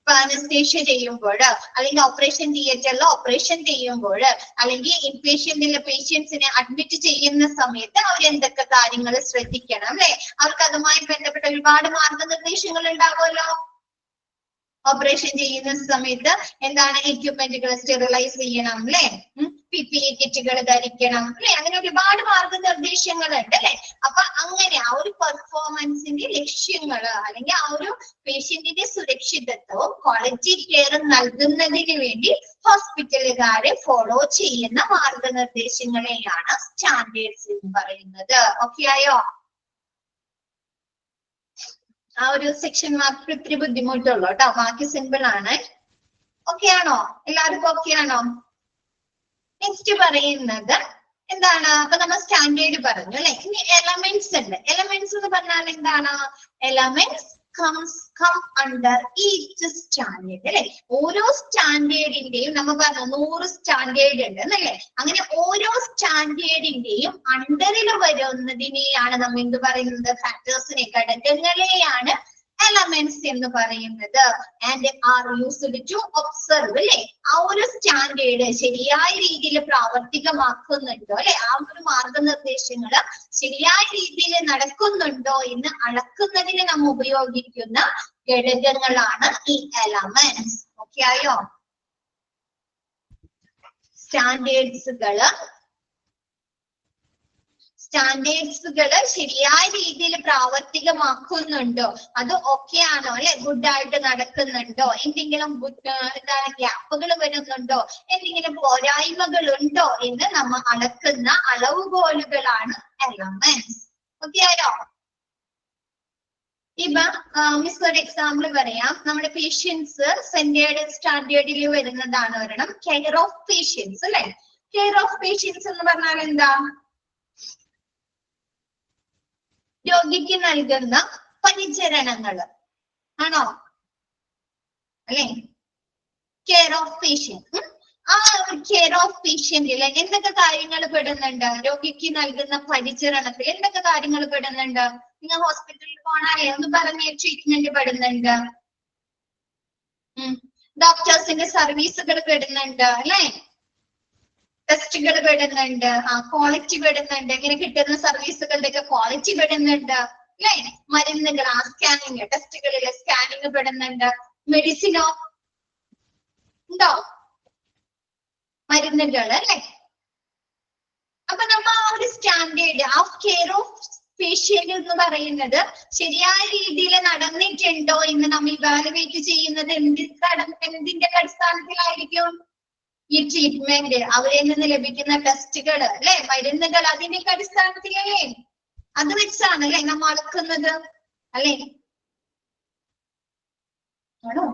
[SPEAKER 1] അനസ്തേഷ്യ ചെയ്യുമ്പോൾ അല്ലെങ്കിൽ ഓപ്പറേഷൻ തിയേറ്ററിൽ ഓപ്പറേഷൻ ചെയ്യുമ്പോൾ അല്ലെങ്കിൽ ഇൻപേഷ്യന്റിലെ പേഷ്യൻസിനെ അഡ്മിറ്റ് ചെയ്യുന്ന സമയത്ത് അവർ എന്തൊക്കെ കാര്യങ്ങൾ ശ്രദ്ധിക്കണം അല്ലെ. അവർക്ക് അതുമായി ബന്ധപ്പെട്ട ഒരുപാട് മാർഗനിർദ്ദേശങ്ങൾ ഉണ്ടാവുമല്ലോ. ഓപ്പറേഷൻ ചെയ്യുന്ന സമയത്ത് എന്താണ്? എക്യുപ്മെന്റുകൾ സ്റ്റെറിലൈസ് ചെയ്യണം അല്ലെ, PPE കിറ്റുകൾ ധരിക്കണം അല്ലെ, അങ്ങനെ ഒരുപാട് മാർഗനിർദ്ദേശങ്ങൾ ഉണ്ട് അല്ലെ. അപ്പൊ അങ്ങനെ ആ ഒരു പെർഫോമൻസിന്റെ ലക്ഷ്യങ്ങള് അല്ലെങ്കിൽ ആ ഒരു പേഷ്യന്റിന്റെ സുരക്ഷിതത്വവും ക്വാളിറ്റി കെയറും നൽകുന്നതിന് വേണ്ടി ഹോസ്പിറ്റലുകാരെ ഫോളോ ചെയ്യുന്ന മാർഗനിർദ്ദേശങ്ങളെയാണ് സ്റ്റാൻഡേർഡ്സ് എന്ന് പറയുന്നത്. ഓക്കെ ആയോ? ആ ഒരു സെക്ഷൻ മാർക്ക് ഇത്തിരി ബുദ്ധിമുട്ടുള്ളൂ കേട്ടോ, ബാക്കി സിമ്പിൾ ആണ്. ഓക്കെ ആണോ? എല്ലാവർക്കും ഓക്കെ ആണോ? നെക്സ്റ്റ് പറയുന്നത് എന്താണ്? അപ്പൊ നമ്മൾ സ്റ്റാൻഡേർഡ് പറഞ്ഞു അല്ലെ. ഇനി എലമെന്റ്സ് ഉണ്ട്. എലമെന്റ്സ് എന്ന് പറഞ്ഞാൽ എന്താണ്? Elements come under each standard അല്ലെ. ഓരോ സ്റ്റാൻഡേർഡിന്റെയും നമ്മൾ പറഞ്ഞു 100 സ്റ്റാൻഡേർഡ് ഉണ്ട് എന്നല്ലേ. അങ്ങനെ ഓരോ സ്റ്റാൻഡേർഡിന്റെയും അണ്ടറിൽ വരുന്നതിനെയാണ് നമ്മൾ എന്ത് പറയുന്നത്? ഫാക്ടേഴ്സിനെ, ഘടകങ്ങളെയാണ് എലമെന്റ്സ് എന്ന് പറയുന്നത് and are used to observe അല്ലെ. ആ ഒരു സ്റ്റാൻഡേർഡ് ശരിയായ രീതിയിൽ പ്രാവർത്തികമാക്കുന്നുണ്ടോ അല്ലെ, ആ ഒരു മാർഗനിർദ്ദേശങ്ങള് ശരിയായ രീതിയിൽ നടക്കുന്നുണ്ടോ എന്ന് അളക്കുന്നതിന് നാം ഉപയോഗിക്കുന്ന ഘടകങ്ങളാണ് ഈ എലമെന്റ്സ്. ഓക്കെ ആയോ? സ്റ്റാൻഡേർഡ്സുകള് ശരിയായ രീതിയിൽ പ്രാവർത്തികമാക്കുന്നുണ്ടോ, അത് ഓക്കെ ആണോ അല്ലെ, ഗുഡ് ആയിട്ട് നടക്കുന്നുണ്ടോ, എന്തെങ്കിലും എന്താണ് ഗ്യാപ്പുകൾ വരുന്നുണ്ടോ, എന്തെങ്കിലും പോരായ്മകൾ ഉണ്ടോ എന്ന് നമ്മൾ അളക്കുന്ന അളവുകോലുകളാണ് എലമെന്റ്സ്. ഓക്കെ ആയോ? ഇപ്പൊ മിസ് ഒരു എക്സാമ്പിൾ പറയാം. നമ്മുടെ പേഷ്യൻസ് സെന്റേർഡ് സ്റ്റാൻഡേർഡിൽ വരുന്നതാണ് ഒരെണ്ണം കെയർ ഓഫ് പേഷ്യൻസ് അല്ലെ. കെയർ ഓഫ് പേഷ്യൻസ് എന്ന് പറഞ്ഞാൽ എന്താ? രോഗിക്ക് നൽകുന്ന പരിചരണങ്ങൾ ആണോ അല്ലെ? Care of patient. ആ ഒരു കെയർ ഓഫ് പേഷ്യന്റില് എന്തൊക്കെ കാര്യങ്ങൾ പെടുന്നുണ്ട്? രോഗിക്ക് നൽകുന്ന പരിചരണത്തിൽ എന്തൊക്കെ കാര്യങ്ങൾ പെടുന്നുണ്ട്? നിങ്ങൾ ഹോസ്പിറ്റലിൽ പോണാലേ ഒന്ന് പറഞ്ഞ ട്രീറ്റ്മെന്റ് പെടുന്നുണ്ട്, ഡോക്ടേഴ്സിന്റെ സർവീസുകൾ പെടുന്നുണ്ട് അല്ലെ, ടെസ്റ്റുകൾ പെടുന്നുണ്ട്, ക്വാളിറ്റി പെടുന്നുണ്ട്, ഇങ്ങനെ കിട്ടുന്ന സർവീസുകളുടെ ഒക്കെ ക്വാളിറ്റി പെടുന്നുണ്ട് അല്ലെ, മരുന്നുകൾ സ്കാനിങ് ടെസ്റ്റുകളിലെ സ്കാനിങ് പെടുന്നുണ്ട്, മെഡിസിനോ ഉണ്ടോ, മരുന്നുകൾ അല്ലെ. അപ്പൊ നമ്മ ആ ഒരു സ്റ്റാൻഡേർഡ് ആ കെയർ ഓഫ് പേഷ്യന്റ് എന്ന് പറയുന്നത് ശരിയായ രീതിയിൽ നടന്നിട്ടുണ്ടോ എന്ന് നമ്മൾ ഇവാലുവേറ്റ് ചെയ്യുന്നത് എന്തിന്റെ അടിസ്ഥാനത്തിലായിരിക്കും? ഈ ട്രീറ്റ്മെന്റ്, അവരിൽ നിന്ന് ലഭിക്കുന്ന ടെസ്റ്റുകൾ അല്ലെ, മരുന്നുകൾ, അതിന്റെ അടിസ്ഥാനത്തിലല്ലേ? അത് വെച്ചാണ് അല്ലെ നമ്മൾ അളക്കുന്നത് അല്ലെ? ആണോ?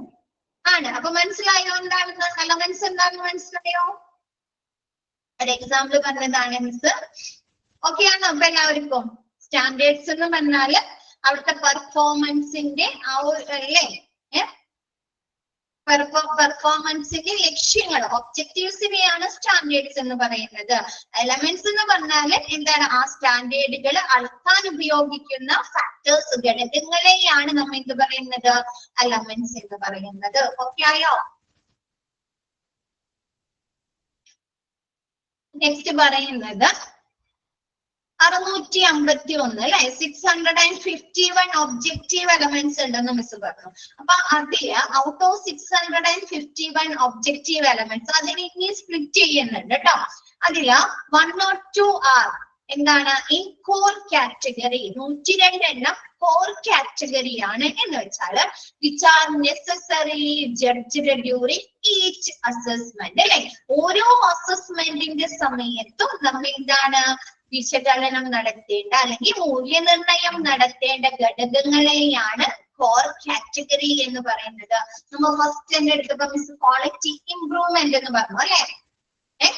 [SPEAKER 1] ആണ്. അപ്പൊ മനസ്സിലായോ എന്താണെന്ന്? എലമെന്റ്സ് എന്താണെന്ന് മനസ്സിലായോ? ഒരു എക്സാമ്പിൾ പറഞ്ഞതാണ് മിസ്. ഓക്കെ ആണോ അപ്പൊ എല്ലാവർക്കും? സ്റ്റാൻഡേർഡ്സ് എന്ന് പറഞ്ഞാല് അവിടുത്തെ പെർഫോമൻസിന്റെ ആ ഒരു അല്ലേ, പെർഫോമൻസിന്റെ ലക്ഷ്യങ്ങൾ, ഒബ്ജക്റ്റീവ്സിനെയാണ് സ്റ്റാൻഡേർഡ്സ് എന്ന് പറയുന്നത്. എലമെന്റ്സ് എന്ന് പറഞ്ഞാല് എന്താണ്? ആ സ്റ്റാൻഡേർഡുകൾ അളക്കാൻ ഉപയോഗിക്കുന്ന ഫാക്ടേഴ്സ്, ഘടകങ്ങളെയാണ് നമ്മൾ എന്ത് പറയുന്നത്? എലമെന്റ്സ് എന്ന് പറയുന്നത്. ഓക്കെ ആയോ? നെക്സ്റ്റ് പറയുന്നത് 651 അല്ലെ, 651 ഒബ്ജക്റ്റീവ് എലമെന്റ്സ് ഉണ്ടെന്ന് മിസ് പറഞ്ഞു. അപ്പൊ അതില് ഔട്ട് ഓഫ് 651 ഒബ്ജക്റ്റീവ് എലമെന്റ്സ് അതിനെ ഇനി സ്പ്ലിറ്റ് ചെയ്യുന്നുണ്ട് കേട്ടോ. അതില് 1 or 2 ആർ എന്താണ്? ഈ കോർ കാറ്റഗറി 102 എണ്ണം കോർ കാറ്റഗറിയാണ് എന്ന് വെച്ചാല് which are necessarily judged during each assessment അല്ലെ. ഓരോ അസസ്മെന്റിന്റെ സമയത്തും നമ്മൾ എന്താണ് വിശകലനം നടത്തേണ്ട അല്ലെങ്കിൽ മൂല്യനിർണയം നടത്തേണ്ട ഘടകങ്ങളെയാണ് കോർ കാറ്റഗറി എന്ന് പറയുന്നത്. നമ്മൾ ഫസ്റ്റ് തന്നെ എടുത്തപ്പോ മിസ് ക്വാളിറ്റി ഇംപ്രൂവ്മെന്റ് എന്ന് പറഞ്ഞു അല്ലെ.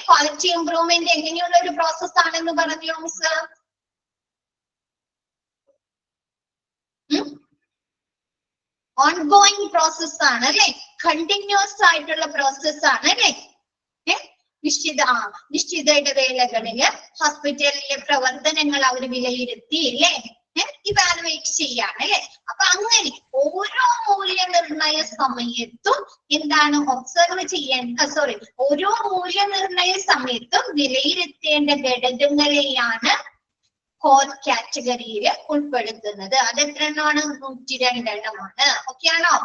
[SPEAKER 1] ക്വാളിറ്റി ഇംപ്രൂവ്മെന്റ് എങ്ങനെയുള്ള ഒരു പ്രോസസ് ആണെന്ന് പറഞ്ഞോ മിസ്? ഓൺഗോയിങ് പ്രോസസ് ആണ് അല്ലെ, കണ്ടിന്യൂസ് ആയിട്ടുള്ള പ്രോസസ് ആണ് അല്ലെ. നിശ്ചിത ഇടവേളകളില് ഹോസ്പിറ്റലിലെ പ്രവർത്തനങ്ങൾ അവർ വിലയിരുത്തി അല്ലേ, ഇവാലുവേറ്റ് ചെയ്യാണ് അല്ലെ. അപ്പൊ അങ്ങനെ ഓരോ മൂല്യനിർണയ സമയത്തും എന്താണ് ഒബ്സർവ് ഓരോ മൂല്യനിർണയ സമയത്തും വിലയിരുത്തേണ്ട ഘടകങ്ങളെയാണ് കോർ കാറ്റഗറിയിൽ ഉൾപ്പെടുത്തുന്നത്. അത് എത്ര എണ്ണമാണ്? 102 എണ്ണമാണ്. ഓക്കെ ആണോ?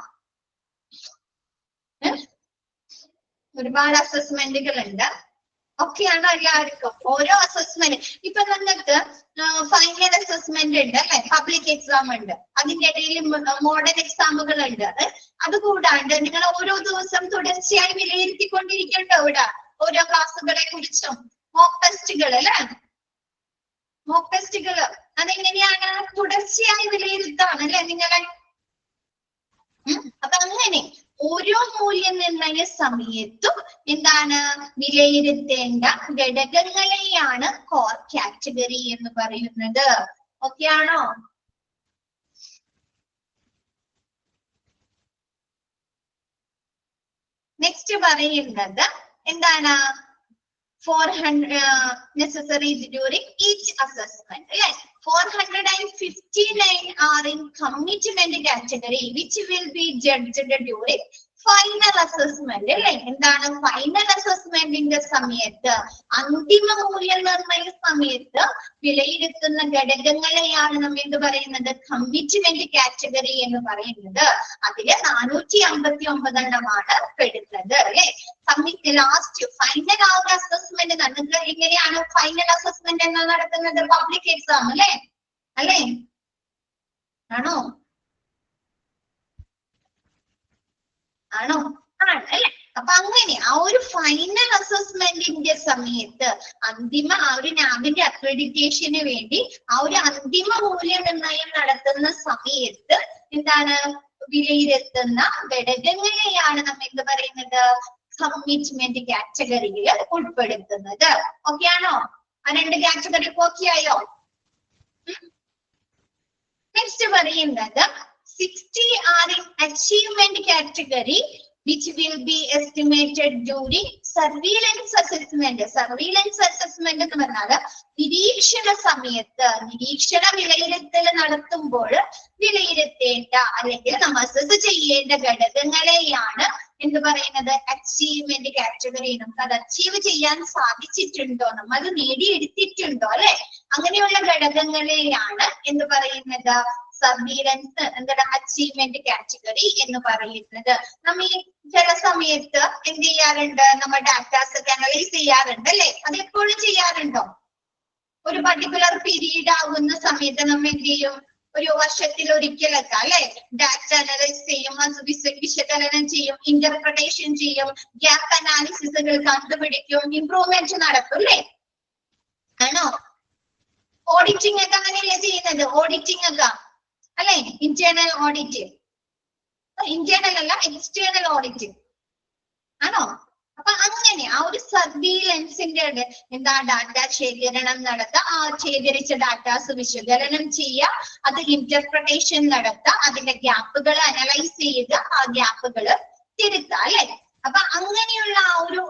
[SPEAKER 1] ഒരുപാട് അസസ്മെന്റുകൾ ഉണ്ട്. ഒക്കെയാണോ എല്ലാവർക്കും? ഓരോ അസസ്മെന്റ് ഇപ്പൊ നിങ്ങൾക്ക് ഫൈനൽ അസസ്മെന്റ് ഉണ്ട് അല്ലെ, പബ്ലിക് എക്സാം ഉണ്ട്, അതിന്റെ ഇടയിൽ മോഡൽ എക്സാമുകൾ ഉണ്ട്. അതുകൂടാണ്ട് നിങ്ങൾ ഓരോ ദിവസം തുടർച്ചയായി വിലയിരുത്തിക്കൊണ്ടിരിക്കണ്ടോ ഇവിടെ ഓരോ ക്ലാസ്സുകളെ കുറിച്ചും? മോക്ക് ടെസ്റ്റുകൾ അല്ലെ, മോക്ക് ടെസ്റ്റുകൾ അതെങ്ങനെയാണ്? തുടർച്ചയായി വിലയിരുത്താണ് അല്ലെ നിങ്ങളെ. അപ്പൊ അങ്ങനെ ഓരോ മൂല്യനിർണയ സമയത്തും എന്താണ് വിലയിരുത്തേണ്ട ഘടകങ്ങളെയാണ് കോർ കാറ്റഗറി എന്ന് പറയുന്നത്. ഓക്കെ ആണോ? നെക്സ്റ്റ് പറയുന്നത് എന്താണ്? 400 necessary during each assessment അല്ലെ. 459 are in commitment category, which will be judged during final assessment. അല്ലെ? എന്താണ് ഫൈനൽ അസസ്മെന്റിന്റെ സമയത്ത്, അന്തിമ മൂല്യനിർണ്ണയ സമയത്ത് വിലയിരുത്തുന്ന ഘടകങ്ങളെയാണ് നമ്മൾ എന്ത് പറയുന്നത്? കമ്മിറ്റ്മെന്റ് കാറ്റഗറി എന്ന് പറയുന്നത്. അതില് 459 എണ്ണമാണ് പെടുന്നത്. അല്ലെ? ലാസ്റ്റ് ഫൈനൽ ആ ഒരു അസസ്മെന്റ് നമുക്ക് എങ്ങനെയാണ് ഫൈനൽ അസസ്മെന്റ് എന്ന് നടത്തുന്നത്? പബ്ലിക് എക്സാം അല്ലെ? അല്ലേ? ആണോ? ആണോ? ആണ് അല്ലെ? അപ്പൊ അങ്ങനെ ആ ഒരു ഫൈനൽ അസസ്മെന്റിന്റെ സമയത്ത് അന്തിമ ആ ഒരു നാബിന്റെ അക്രഡിറ്റേഷന് വേണ്ടി ആ ഒരു അന്തിമ മൂല്യനിർണ്ണയം നടത്തുന്ന സമയത്ത് എന്താണ് വിലയിരുത്തുന്ന ഘടകങ്ങളെയാണ് നമ്മൾ എന്ത് പറയുന്നത്? കമ്മിറ്റ്മെന്റ് കാറ്റഗറിയിൽ ഉൾപ്പെടുത്തുന്നത്. ഓക്കെ ആണോ? ആ രണ്ട് കാറ്റഗറി ഓക്കെ ആയോ? നെക്സ്റ്റ് പറയുന്നത് 60 are in achievement category, which will be estimated during surveillance assessment. Surveillance assessment എന്ന് പറഞ്ഞാൽ നിരീക്ഷണ സമയത്ത് നിരീക്ഷണ വിലയിരുത്തൽ നടത്തുമ്പോൾ വിലയിരുത്തേണ്ട അല്ലെങ്കിൽ നമ്മൾ അസസ് ചെയ്യേണ്ട ഘടകങ്ങളെയാണ് എന്ത് പറയുന്നത്? Achievement category. നമുക്ക് അത് അച്ചീവ് ചെയ്യാൻ സാധിച്ചിട്ടുണ്ടോ, നമ്മൾ അത് നേടിയെടുത്തിട്ടുണ്ടോ അല്ലെ? അങ്ങനെയുള്ള ഘടകങ്ങളെയാണ് എന്ത് പറയുന്നത്? സർവീലൻസ് എന്താണ് അച്ചീവ്മെന്റ് കാറ്റഗറി എന്ന് പറയുന്നത്. നമ്മൾ ഈ ചില സമയത്ത് എന്ത് ചെയ്യാറുണ്ട്? നമ്മൾ ഡാറ്റാസ് ഒക്കെ അനലൈസ് ചെയ്യാറുണ്ട് അല്ലെ? അത് എപ്പോഴും ചെയ്യാറുണ്ടോ? ഒരു പർട്ടിക്കുലർ പീരീഡ് ആകുന്ന സമയത്ത് നമ്മൾ എന്ത് ചെയ്യും? ഒരു വർഷത്തിൽ ഒരിക്കലൊക്കെ അല്ലെ ഡാറ്റ അനലൈസ് ചെയ്യും, വിശകലനം ചെയ്യും, ഇന്റർപ്രിട്ടേഷൻ ചെയ്യും, ഗ്യാപ്പ് അനാലിസിസുകൾ കണ്ടുപിടിക്കും, ഇംപ്രൂവ്മെന്റ് നടക്കും അല്ലെ? ആണോ? ഓഡിറ്റിംഗ് ഒക്കെ അങ്ങനെയല്ലേ ചെയ്യുന്നത്? ഓഡിറ്റിംഗ് ഒക്കെ അല്ലെ? ഇന്റേണൽ ഓഡിറ്റ്, ഇന്റേണൽ അല്ല എക്സ്റ്റേണൽ ഓഡിറ്റ് ആണോ? അപ്പൊ അങ്ങനെ ആ ഒരു സർവീലൻസിന്റെ എന്താ ഡാറ്റ ശേഖരണം നടത്തുക, ആ ശേഖരിച്ച ഡാറ്റാസ് വിശകലനം ചെയ്യുക, അത് ഇന്റർപ്രിട്ടേഷൻ നടത്തുക, അതിന്റെ ഗ്യാപ്പുകൾ അനലൈസ് ചെയ്ത് ആ ഗ്യാപ്പുകൾ തിരുത്തുക അല്ലെ? അപ്പൊ അങ്ങനെയുള്ള ആ ഒരു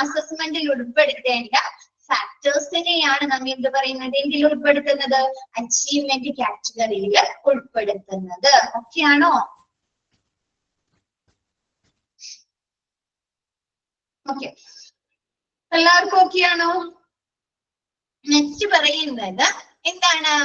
[SPEAKER 1] അസസ്മെന്റിൽ ഉൾപ്പെടുത്തേണ്ട ഫാക്ടേഴ്സിനെയാണ് നമ്മൾ എന്ത് പറയുന്നത്? ഇതിൽ ഉൾപ്പെടുത്തുന്നത് അച്ചീവ്മെന്റ് കാറ്റഗറിയിൽ ഉൾപ്പെടുത്തുന്നത്. ഓക്കെ ആണോ? ഓക്കെ, എല്ലാവർക്കും ഓക്കെ ആണോ? നെക്സ്റ്റ് പറയുന്നത് എന്താണ്?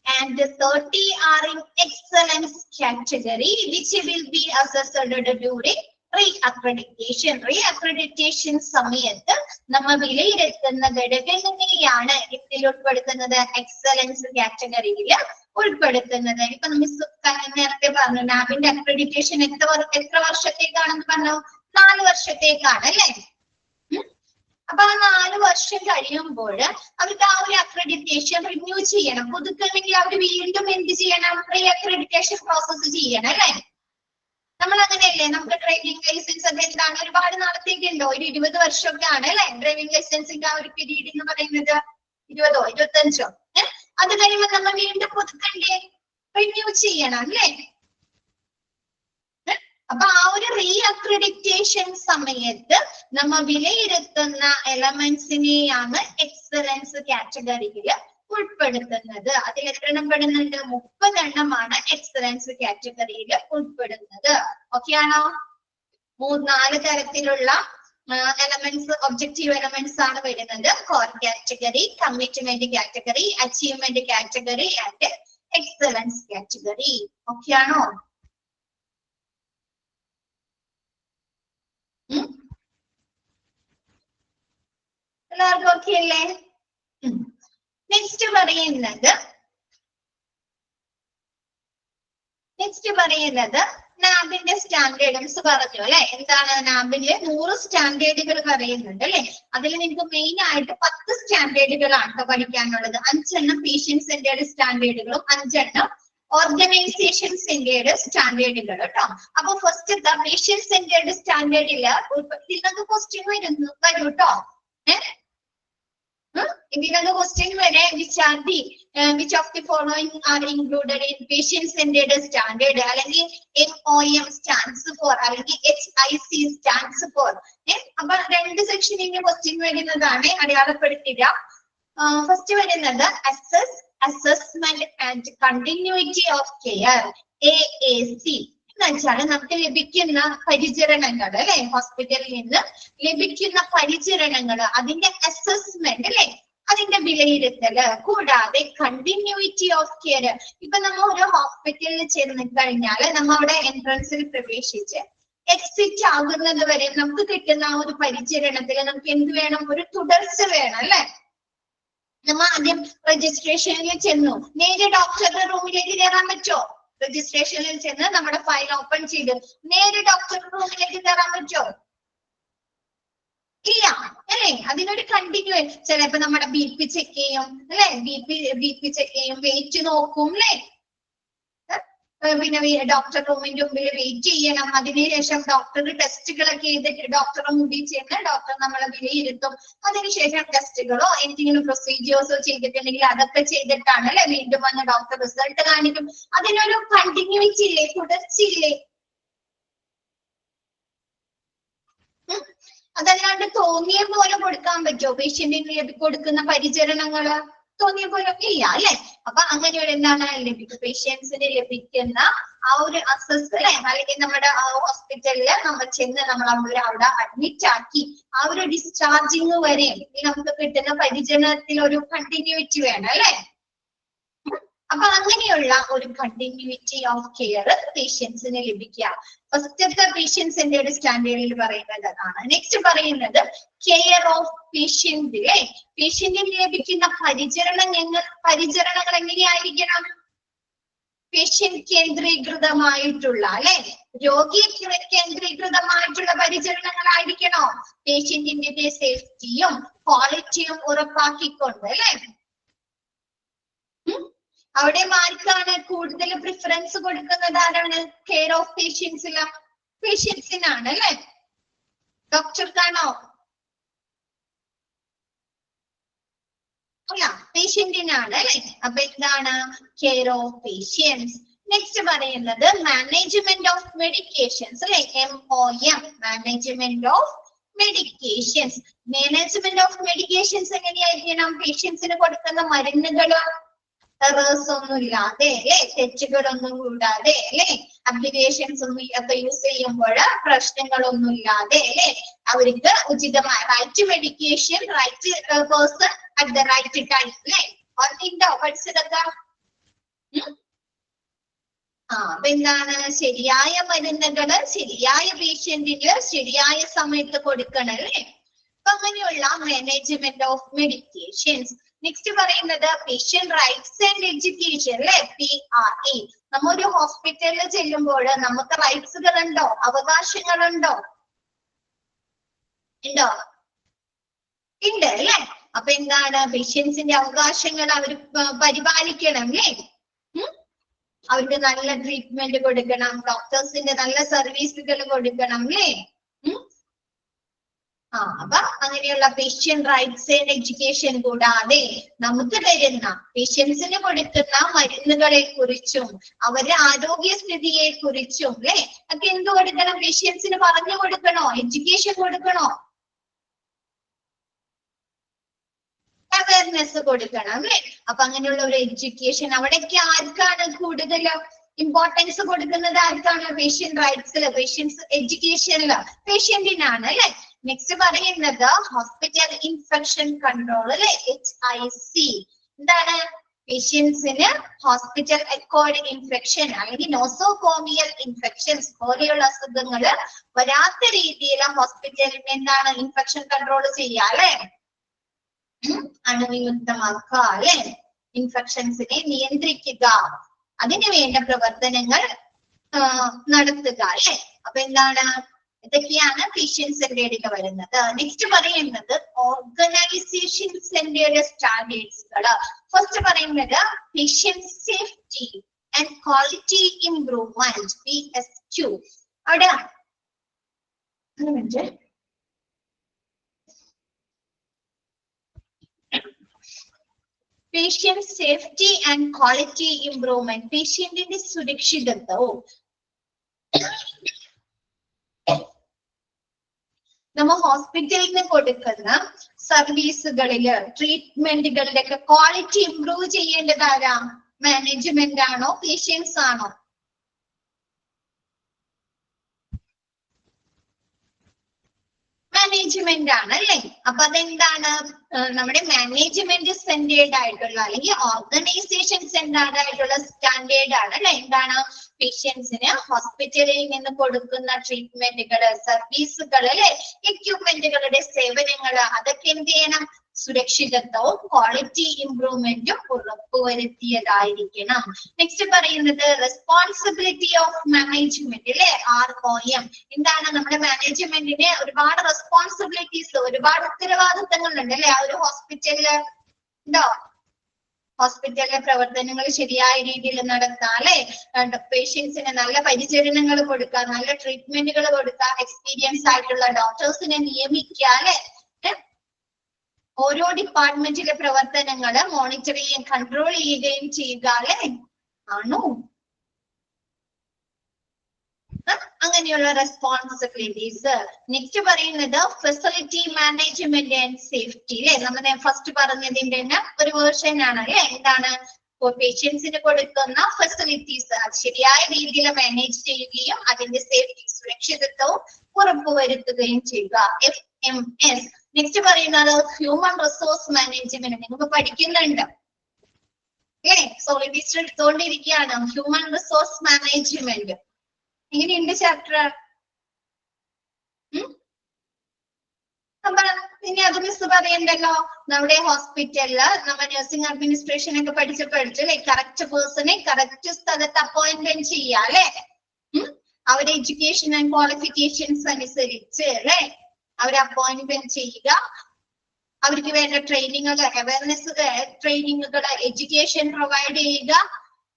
[SPEAKER 1] And 30 are in excellence category, which will be assessed during re-accreditation. Re-accreditation സമയത്ത് നമ്മൾ വിലയിരുത്തുന്ന ഘടകങ്ങളെയാണ് ഇതിൽ ഉൾപ്പെടുത്തുന്നത് എക്സലൻസ് കാറ്റഗറിയിൽ ഉൾപ്പെടുത്തുന്നത്. ഇപ്പൊ മിസ് നേരത്തെ പറഞ്ഞു നാബിന്റെ അക്രഡിറ്റേഷൻ എത്ര വർഷത്തേക്കാണെന്ന് പറഞ്ഞു? 4 വർഷത്തേക്കാണ് അല്ലെ? അപ്പൊ ആ 4 വർഷം കഴിയുമ്പോൾ അവർക്ക് ആ ഒരു അക്രഡിറ്റേഷൻ റിന്യൂ ചെയ്യണം. പുതുക്കണമെങ്കിൽ അവർ വീണ്ടും എന്ത് ചെയ്യണം? റീ അക്രഡിറ്റേഷൻ പ്രോസസ് ചെയ്യണം അല്ലെ? നമ്മൾ അങ്ങനെയല്ലേ? നമുക്ക് ഡ്രൈവിംഗ് ലൈസൻസ് ഒക്കെ എന്താണ് ഒരുപാട് നാളത്തേക്ക് ഉണ്ടോ? ഒരു 20 വർഷമൊക്കെ ആണ് അല്ലെ ഡ്രൈവിംഗ് ലൈസൻസിന്റെ ആ ഒരു പീരീഡ് എന്ന് പറയുന്നത്. 20ഓ 25ഓ അത് കഴിയുമ്പോൾ നമ്മൾ വീണ്ടും പുതുക്കണ്ടേ? റിന്യൂ ചെയ്യണം അല്ലേ? അപ്പൊ ആ ഒരു റീ അക്രഡിറ്റേഷൻ സമയത്ത് നമ്മൾ വിലയിരുത്തുന്ന എലമെന്റ്സിനെയാണ് എക്സലൻസ് കാറ്റഗറിയിൽ ഉൾപ്പെടുത്തുന്നത്. അതിൽ എത്ര എണ്ണം പെടുന്നുണ്ട്? 30 എണ്ണമാണ് എക്സലൻസ് കാറ്റഗറിയിൽ ഉൾപ്പെടുന്നത്. ഓക്കെ ആണോ? 4 തരത്തിലുള്ള എലമെന്റ്സ്, ഒബ്ജക്റ്റീവ് എലമെന്റ്സ് ആണ് വരുന്നത്. Core category, commitment category, achievement category and excellence category. Okay ആണോ? എല്ലാവർക്കും ഓക്കെ അല്ലേ? നെക്സ്റ്റ് പറയുന്നത് നാബിന്റെ സ്റ്റാൻഡേർഡ്സ് പറഞ്ഞു അല്ലെ? എന്താണ് നാബില് 100 സ്റ്റാൻഡേർഡുകൾ പറയുന്നുണ്ട് അല്ലെ? അതിൽ നിങ്ങൾക്ക് മെയിൻ ആയിട്ട് 10 സ്റ്റാൻഡേർഡുകളാണ് പഠിക്കാനുള്ളത്. 5 എണ്ണം പേഷ്യന്റ് സെന്റേർഡ് സ്റ്റാൻഡേർഡുകളും 5 എണ്ണം ഓർഗനൈസേഷൻ സെന്റേർഡ് സ്റ്റാൻഡേർഡുകൾ കേട്ടോ. അപ്പൊ ഫസ്റ്റ് പേഷ്യന്റ് സെന്റേർഡ് സ്റ്റാൻഡേർഡില് ഇതിനൊക്കെ ക്വസ്റ്റ്യൻ വരും കേട്ടോ. ഇതിനൊക്കെ ക്വസ്റ്റ്യൻ വരെ which of the following are included in patient centered standard, അല്ലെങ്കിൽ MOM stands for, അല്ലെങ്കിൽ HIC stands for. അപ്പൊ 2 സെക്ഷനിന്റെ ക്വസ്റ്റ്യൻ വരുന്നതാണ്, അടയാളപ്പെടുത്തുക. ഫസ്റ്റ് വരുന്നത് assess assessment and continuity of care AAC എന്ന് വെച്ചാൽ നമുക്ക് ലഭിക്കുന്ന പരിചരണങ്ങൾ അല്ലെ, ഹോസ്പിറ്റലിൽ നിന്ന് ലഭിക്കുന്ന പരിചരണങ്ങൾ, അതിന്റെ അസസ്മെന്റ് അല്ലെ, അതിന്റെ വിലയിരുത്തല്, കൂടാതെ കണ്ടിന്യൂറ്റി ഓഫ് കെയർ. ഇപ്പൊ നമ്മൾ ഒരു ഹോസ്പിറ്റലിൽ ചെന്ന് കഴിഞ്ഞാൽ നമ്മൾ അവിടെ എൻട്രൻസിൽ പ്രവേശിച്ച് എക്സിറ്റ് ആകുന്നത് വരെ നമുക്ക് കിട്ടുന്ന ആ ഒരു പരിചരണത്തിൽ നമുക്ക് എന്ത് വേണം, ഒരു തുടർച്ച വേണം അല്ലെ. നമ്മൾ ആദ്യം രജിസ്ട്രേഷനിൽ ചെന്നു, നേരെ ഡോക്ടറുടെ റൂമിലേക്ക് കയറാൻ പറ്റുമോ? രജിസ്ട്രേഷനിൽ ചെന്ന് നമ്മുടെ ഫയൽ ഓപ്പൺ ചെയ്ത് നേരെ ഡോക്ടറുടെ റൂമിലേക്ക് കയറാൻ പറ്റുമോ? ഇല്ല അല്ലെ. അതിനൊരു കണ്ടിന്യൂ, ചിലപ്പോ നമ്മുടെ BP ചെക്ക് ചെയ്യും അല്ലെ, BP ചെക്ക് ചെയ്യും, വെയിറ്റ് നോക്കും അല്ലെ, പിന്നെ ഡോക്ടർ റൂമിന്റെ മുമ്പിൽ വെയിറ്റ് ചെയ്യണം. അതിനുശേഷം ഡോക്ടർ ടെസ്റ്റുകളൊക്കെ ചെയ്തിട്ട് ഡോക്ടറെ മുമ്പിൽ ചെന്ന് ഡോക്ടർ നമ്മളെ വിലയിരുത്തും. അതിനുശേഷം ടെസ്റ്റുകളോ എന്തെങ്കിലും പ്രൊസീജിയേഴ്സോ ചെയ്തിട്ടുണ്ടെങ്കിൽ അതൊക്കെ ചെയ്തിട്ടാണ് അല്ലെ വീണ്ടും വന്ന് ഡോക്ടർ റിസൾട്ട് കാണിക്കും. അതിനൊരു കണ്ടിന്യൂറ്റി ഇല്ലേ, തുടർച്ചയില്ലേ? അതല്ലാണ്ട് തോന്നിയ പോലെ കൊടുക്കാൻ പറ്റുമോ പേഷ്യന്റിന് കൊടുക്കുന്ന പരിചരണങ്ങള്? തോന്നിയ പോലെ ഇല്ല അല്ലെ. അപ്പൊ അങ്ങനെയുള്ള എന്താണ് പേഷ്യൻസിന് ലഭിക്കുന്ന ആ ഒരു അസസ് അല്ലെങ്കിൽ നമ്മുടെ ഹോസ്പിറ്റലില് നമ്മൾ ചെന്ന് നമ്മൾ അവിടെ അഡ്മിറ്റ് ആക്കി ആ ഒരു ഡിസ്ചാർജിങ് വരെ നമുക്ക് കിട്ടുന്ന പരിചരണത്തിൽ ഒരു കണ്ടിന്യൂറ്റി വേണം അല്ലെ. അപ്പൊ അങ്ങനെയുള്ള ഒരു കണ്ടിന്യൂറ്റി ഓഫ് കെയർ പേഷ്യൻസിന് ലഭിക്കുക. ഫസ്റ്റത്തെ പേഷ്യൻസിന്റെ ഒരു സ്റ്റാൻഡേർഡിൽ പറയുന്നത് അതാണ്. നെക്സ്റ്റ് പറയുന്നത് കെയർ ഓഫ് പേഷ്യന്റിലെ പേഷ്യന്റിന് ലഭിക്കുന്ന പരിചരണങ്ങൾ എങ്ങനെയായിരിക്കണം? പേഷ്യന്റ് കേന്ദ്രീകൃതമായിട്ടുള്ള അല്ലെ, രോഗി കേന്ദ്രീകൃതമായിട്ടുള്ള പരിചരണങ്ങളായിരിക്കണോ? പേഷ്യന്റിന്റെ സേഫ്റ്റിയും ക്വാളിറ്റിയും ഉറപ്പാക്കിക്കൊണ്ട് അല്ലെ. അവിടെ ആർക്കാണ് കൂടുതൽ പ്രിഫറൻസ് കൊടുക്കുന്നത്? ആരാണ്? കെയർ ഓഫ് പേഷ്യൻസിനാണ് അല്ലെ, ഡോക്ടർക്കാണോ? അല്ല, പേഷ്യന്റിനാണ് അല്ലെ. അപ്പൊ എന്താണ് കെയർ ഓഫ് പേഷ്യൻസ്. നെക്സ്റ്റ് പറയുന്നത് മാനേജ്മെന്റ് ഓഫ് മെഡിക്കേഷൻസ് അല്ലെ, MOM, management of medications. Management of medications എങ്ങനെയായിരിക്കണം? പേഷ്യൻസിന് കൊടുക്കുന്ന മരുന്നുകള് എറേഴ്സ് ഒന്നും ഇല്ലാതെ അല്ലെ, തെറ്റുകളൊന്നും കൂടാതെ അല്ലെ, അപ്ലിക്കേഷൻസ് ഒന്നും ഒക്കെ യൂസ് ചെയ്യുമ്പോൾ പ്രശ്നങ്ങളൊന്നും ഇല്ലാതെ അല്ലെ, അവർക്ക് ഉചിതമായ right medication, right person at the right time അല്ലെ. ഓർമ്മയുണ്ടോ പഠിച്ചതൊക്കെ? അപ്പൊ എന്താണ്? ശരിയായ മരുന്നുകള് ശരിയായ പേഷ്യന്റിന് ശരിയായ സമയത്ത് കൊടുക്കണം അല്ലെ. അപ്പൊ അങ്ങനെയുള്ള മാനേജ്മെന്റ് ഓഫ് മെഡിക്കേഷൻസ്. നെക്സ്റ്റ് പറയുന്നത് പേഷ്യന്റ് റൈറ്റ്സ് ആൻഡ് എഡ്യൂക്കേഷൻ അല്ലെ, PRE. നമ്മ ഒരു ഹോസ്പിറ്റലിൽ ചെല്ലുമ്പോൾ നമുക്ക് റൈറ്റ്സുകൾ ഉണ്ടോ, അവകാശങ്ങളുണ്ടോ? ഉണ്ടോ? ഉണ്ട് അല്ലെ. അപ്പൊ എന്താണ്? പേഷ്യൻസിന്റെ അവകാശങ്ങൾ അവർ പരിപാലിക്കണം അല്ലേ. അവർക്ക് നല്ല ട്രീറ്റ്മെന്റ് കൊടുക്കണം, ഡോക്ടേഴ്സിന്റെ നല്ല സർവീസുകൾ കൊടുക്കണം അല്ലേ. അപ്പൊ അങ്ങനെയുള്ള പേഷ്യന്റ് റൈറ്റ്സ് ആൻഡ് എഡ്യൂക്കേഷൻ കൂടാതെ നമുക്ക് തരുന്ന പേഷ്യൻസിന് കൊടുക്കുന്ന മരുന്നുകളെ കുറിച്ചും അവരുടെ ആരോഗ്യസ്ഥിതിയെ കുറിച്ചും അല്ലെ ഒക്കെ എന്ത് കൊടുക്കണം? പേഷ്യൻസിന് പറഞ്ഞു കൊടുക്കണോ? എഡ്യൂക്കേഷൻ കൊടുക്കണോ? അവയർനെസ് കൊടുക്കണം അല്ലെ. അപ്പൊ അങ്ങനെയുള്ള ഒരു എഡ്യൂക്കേഷൻ അവിടേക്ക് ആർക്കാണ് കൂടുതൽ ഇമ്പോർട്ടൻസ് കൊടുക്കുന്നത്? ആർക്കാണ്? പേഷ്യന്റ് റൈറ്റ്സില്, പേഷ്യൻസ് എഡ്യൂക്കേഷനില് പേഷ്യന്റിനാണ് അല്ലെ. നെക്സ്റ്റ് പറയുന്നത് ഹോസ്പിറ്റൽ ഇൻഫെക്ഷൻ കൺട്രോൾ അല്ലെ, HIC. എന്താണ്? പേഷ്യൻസിന് ഹോസ്പിറ്റൽ അക്വയർഡ് ഇൻഫെക്ഷൻ അല്ലെങ്കിൽ നോസോകോമിയൽ ഇൻഫെക്ഷൻസ് പോലെയുള്ള അസുഖങ്ങൾ വരാത്ത രീതിയിൽ ഹോസ്പിറ്റലിന് എന്താണ് ഇൻഫെക്ഷൻ കൺട്രോൾ ചെയ്യുക അല്ലെ, അണുവിമുക്തമാക്കുക അല്ലെ, ഇൻഫെക്ഷൻസിനെ നിയന്ത്രിക്കുക, അതിനു വേണ്ട പ്രവർത്തനങ്ങൾ നടത്തുക അല്ലെ. അപ്പൊ എന്താണ്? ഇതൊക്കെയാണ് പേഷ്യന്റ് സെന്റേർഡിൽ വരുന്നത്. നെക്സ്റ്റ് പറയുന്നത് ഓർഗനൈസേഷൻ സെന്റേർഡ് സ്റ്റാൻഡേർഡ്സുകൾ. ഫസ്റ്റ് പറയുന്നത് patient safety and quality improvement, PSQ. അവിടെ patient safety and quality improvement, പേഷ്യന്റിന്റെ സുരക്ഷിതത്വവും നമ്മ ഹോസ്പിറ്റലിന് കൊടുക്കുന്ന സർവീസുകളില് ട്രീറ്റ്മെന്റുകളുടെ ഒക്കെ ക്വാളിറ്റി ഇംപ്രൂവ് ചെയ്യേണ്ടത് ആരാ? മാനേജ്മെന്റ് ആണോ പേഷ്യൻസ് ആണോ? മാനേജ്മെന്റ് ആണ് അല്ലേ? അപ്പൊ അതെന്താണ്? നമ്മുടെ മാനേജ്മെന്റ് സെന്റേർഡ് ആയിട്ടുള്ള അല്ലെങ്കിൽ ഓർഗനൈസേഷൻ സെന്റേർഡ് ആയിട്ടുള്ള സ്റ്റാൻഡേർഡ് ആണ് അല്ലെ? എന്താണ്? പേഷ്യൻസിന് ഹോസ്പിറ്റലിൽ നിന്ന് കൊടുക്കുന്ന ട്രീറ്റ്മെന്റുകള്, സർവീസുകൾ അല്ലെ, എക്യുപ്മെന്റുകളുടെ സേവനങ്ങള് അതൊക്കെ എന്ത് ചെയ്യണം? സുരക്ഷിതത്വവും ക്വാളിറ്റി ഇംപ്രൂവ്മെന്റും ഉറപ്പുവരുത്തിയതായിരിക്കണം. നെക്സ്റ്റ് പറയുന്നത് റെസ്പോൺസിബിലിറ്റി ഓഫ് മാനേജ്മെന്റ് അല്ലെ, ROM. എന്താണ്? നമ്മുടെ മാനേജ്മെന്റിന് ഒരുപാട് റെസ്പോൺസിബിലിറ്റീസ്, ഒരുപാട് ഉത്തരവാദിത്തങ്ങൾ ഉണ്ട് അല്ലെ? ആ ഒരു ഹോസ്പിറ്റലില് ഉണ്ടോ? ഹോസ്പിറ്റലിലെ പ്രവർത്തനങ്ങൾ ശരിയായ രീതിയിൽ നടത്താം അല്ലെ? പേഷ്യൻസിന് നല്ല പരിചരണങ്ങൾ കൊടുക്കുക, നല്ല ട്രീറ്റ്മെന്റുകൾ കൊടുക്കുക, എക്സ്പീരിയൻസ് ആയിട്ടുള്ള ഡോക്ടേഴ്സിനെ നിയമിക്കുക അല്ലെ? ഓരോ ഡിപ്പാർട്ട്മെന്റിലെ പ്രവർത്തനങ്ങള് മോണിറ്റർ ചെയ്യുകയും കൺട്രോൾ ചെയ്യുകയും ചെയ്യുക അല്ലെ? ആണോ? അങ്ങനെയുള്ള റെസ്പോൺസിബിലിറ്റീസ്. നെക്സ്റ്റ് പറയുന്നത് ഫെസിലിറ്റി മാനേജ്മെന്റ് ആൻഡ് സേഫ്റ്റി അല്ലെ? നമ്മൾ ഫസ്റ്റ് പറഞ്ഞതിന്റെ തന്നെ ഒരു വേർഷൻ ആണ് അല്ലെ? എന്താണ്? പേഷ്യൻസിന് കൊടുക്കുന്ന ഫെസിലിറ്റീസ് അത് ശരിയായ രീതിയിൽ മാനേജ് ചെയ്യുകയും അതിന്റെ സേഫ്റ്റി, സുരക്ഷിതത്വവും ഉറപ്പുവരുത്തുകയും ചെയ്യുക. FMS. നെക്സ്റ്റ് പറയുന്നത് ഹ്യൂമൻ റിസോഴ്സ് മാനേജ്മെന്റ്. നിങ്ങൾക്ക് പഠിക്കുന്നുണ്ട് അല്ലേ? സോളിഡിസ്റ്റർ എടുത്തുകൊണ്ടിരിക്കുകയാണ്. ഹ്യൂമൻ റിസോഴ്സ് മാനേജ്മെന്റ് എങ്ങനെയുണ്ട് ചാപ്റ്റർ? അപ്പൊ ഇനി അത് മിസ് പറയണ്ടല്ലോ. നമ്മുടെ ഹോസ്പിറ്റലില് നമ്മൾ നഴ്സിംഗ് അഡ്മിനിസ്ട്രേഷൻ ഒക്കെ പഠിച്ചു അല്ലെ? കറക്റ്റ് പേഴ്സണെ കറക്റ്റ് സ്ഥലത്ത് അപ്പോയിന്റ്മെന്റ് ചെയ്യുക അല്ലെ? അവരുടെ എഡ്യൂക്കേഷൻ ആൻഡ് ക്വാളിഫിക്കേഷൻസ് അനുസരിച്ച് അല്ലെ അവരെ അപ്പോയിന്റ്മെന്റ് ചെയ്യുക. അവർക്ക് വേണ്ട ട്രെയിനിങ്ങുകൾ, അവയർനെസ് ട്രെയിനിങ്ങുകൾ, എഡ്യൂക്കേഷൻ പ്രൊവൈഡ് ചെയ്യുക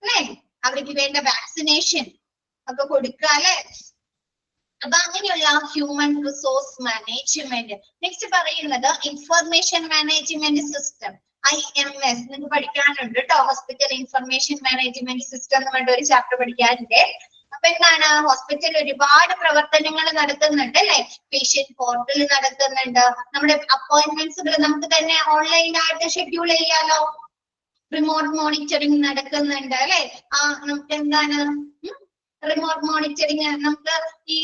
[SPEAKER 1] അല്ലെ? അവർക്ക് വേണ്ട വാക്സിനേഷൻ ഒക്കെ കൊടുക്കുക അല്ലെ? അപ്പൊ അങ്ങനെയുള്ള ഹ്യൂമൻ റിസോഴ്സ് മാനേജ്മെന്റ്. നെക്സ്റ്റ് പറയുന്നത് ഇൻഫർമേഷൻ മാനേജ്മെന്റ് സിസ്റ്റം, IMS. നിങ്ങൾക്ക് പഠിക്കാനുണ്ട് കേട്ടോ. ഹോസ്പിറ്റൽ ഇൻഫർമേഷൻ മാനേജ്മെന്റ് സിസ്റ്റം എന്ന് പറഞ്ഞ ഒരു ചാപ്റ്റർ പഠിക്കാനുണ്ട്. അപ്പൊ എന്താണ്? ഹോസ്പിറ്റലിൽ ഒരുപാട് പ്രവർത്തനങ്ങൾ നടത്തുന്നുണ്ട് അല്ലെ? പേഷ്യന്റ് പോർട്ടൽ നടത്തുന്നുണ്ട്. നമ്മുടെ അപ്പോയിന്റ്മെന്റ്സുകൾ നമുക്ക് തന്നെ ഓൺലൈനായിട്ട് ഷെഡ്യൂൾ ചെയ്യാലോ. റിമോട്ട് മോണിറ്ററിംഗ് നടക്കുന്നുണ്ട് അല്ലെ? നമുക്ക് എന്താണ് റിമോട്ട് മോണിറ്ററിംഗ്? നമുക്ക് ഈ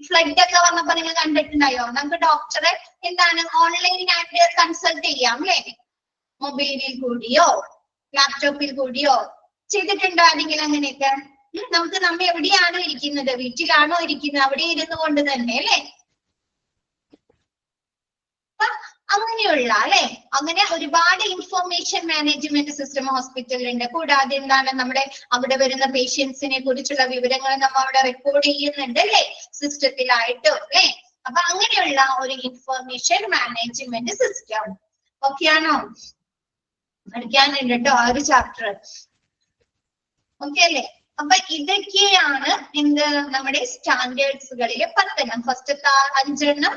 [SPEAKER 1] ഫ്ലഡ് ഒക്കെ വന്നപ്പോ നിങ്ങൾ കണ്ടിട്ടുണ്ടായോ? നമുക്ക് ഡോക്ടറെ എന്താണ് ഓൺലൈനായിട്ട് കൺസൾട്ട് ചെയ്യാം അല്ലെ? മൊബൈലിൽ കൂടിയോ ലാപ്ടോപ്പിൽ കൂടിയോ ചെയ്തിട്ടുണ്ടോ ആരെങ്കിലും അങ്ങനെയൊക്കെ? നമുക്ക് നമ്മ എവിടെയാണോ ഇരിക്കുന്നത്, വീട്ടിലാണോ ഇരിക്കുന്നത്, അവിടെ ഇരുന്നു കൊണ്ട് തന്നെ അല്ലെ? അങ്ങനെയുള്ള അല്ലെ? അങ്ങനെ ഒരുപാട് ഇൻഫർമേഷൻ മാനേജ്മെന്റ് സിസ്റ്റം ഹോസ്പിറ്റലിലുണ്ട്. കൂടാതെ എന്താണ്? നമ്മുടെ അവിടെ വരുന്ന പേഷ്യൻസിനെ കുറിച്ചുള്ള വിവരങ്ങൾ നമ്മൾ അവിടെ റെക്കോർഡ് ചെയ്യുന്നുണ്ട് അല്ലെ? സിസ്റ്റത്തിലായിട്ട് അല്ലെ? അപ്പൊ അങ്ങനെയുള്ള ഒരു ഇൻഫർമേഷൻ മാനേജ്മെന്റ് സിസ്റ്റം. ഓക്കെ ആണോ? പഠിക്കാനുണ്ട് കേട്ടോ ആ ഒരു ചാപ്റ്റർ. ഓക്കെ അല്ലേ? അപ്പൊ ഇതൊക്കെയാണ് എന്ത് നമ്മുടെ സ്റ്റാൻഡേർഡ്സുകളിലെ 10. ഫസ്റ്റത്തെ 5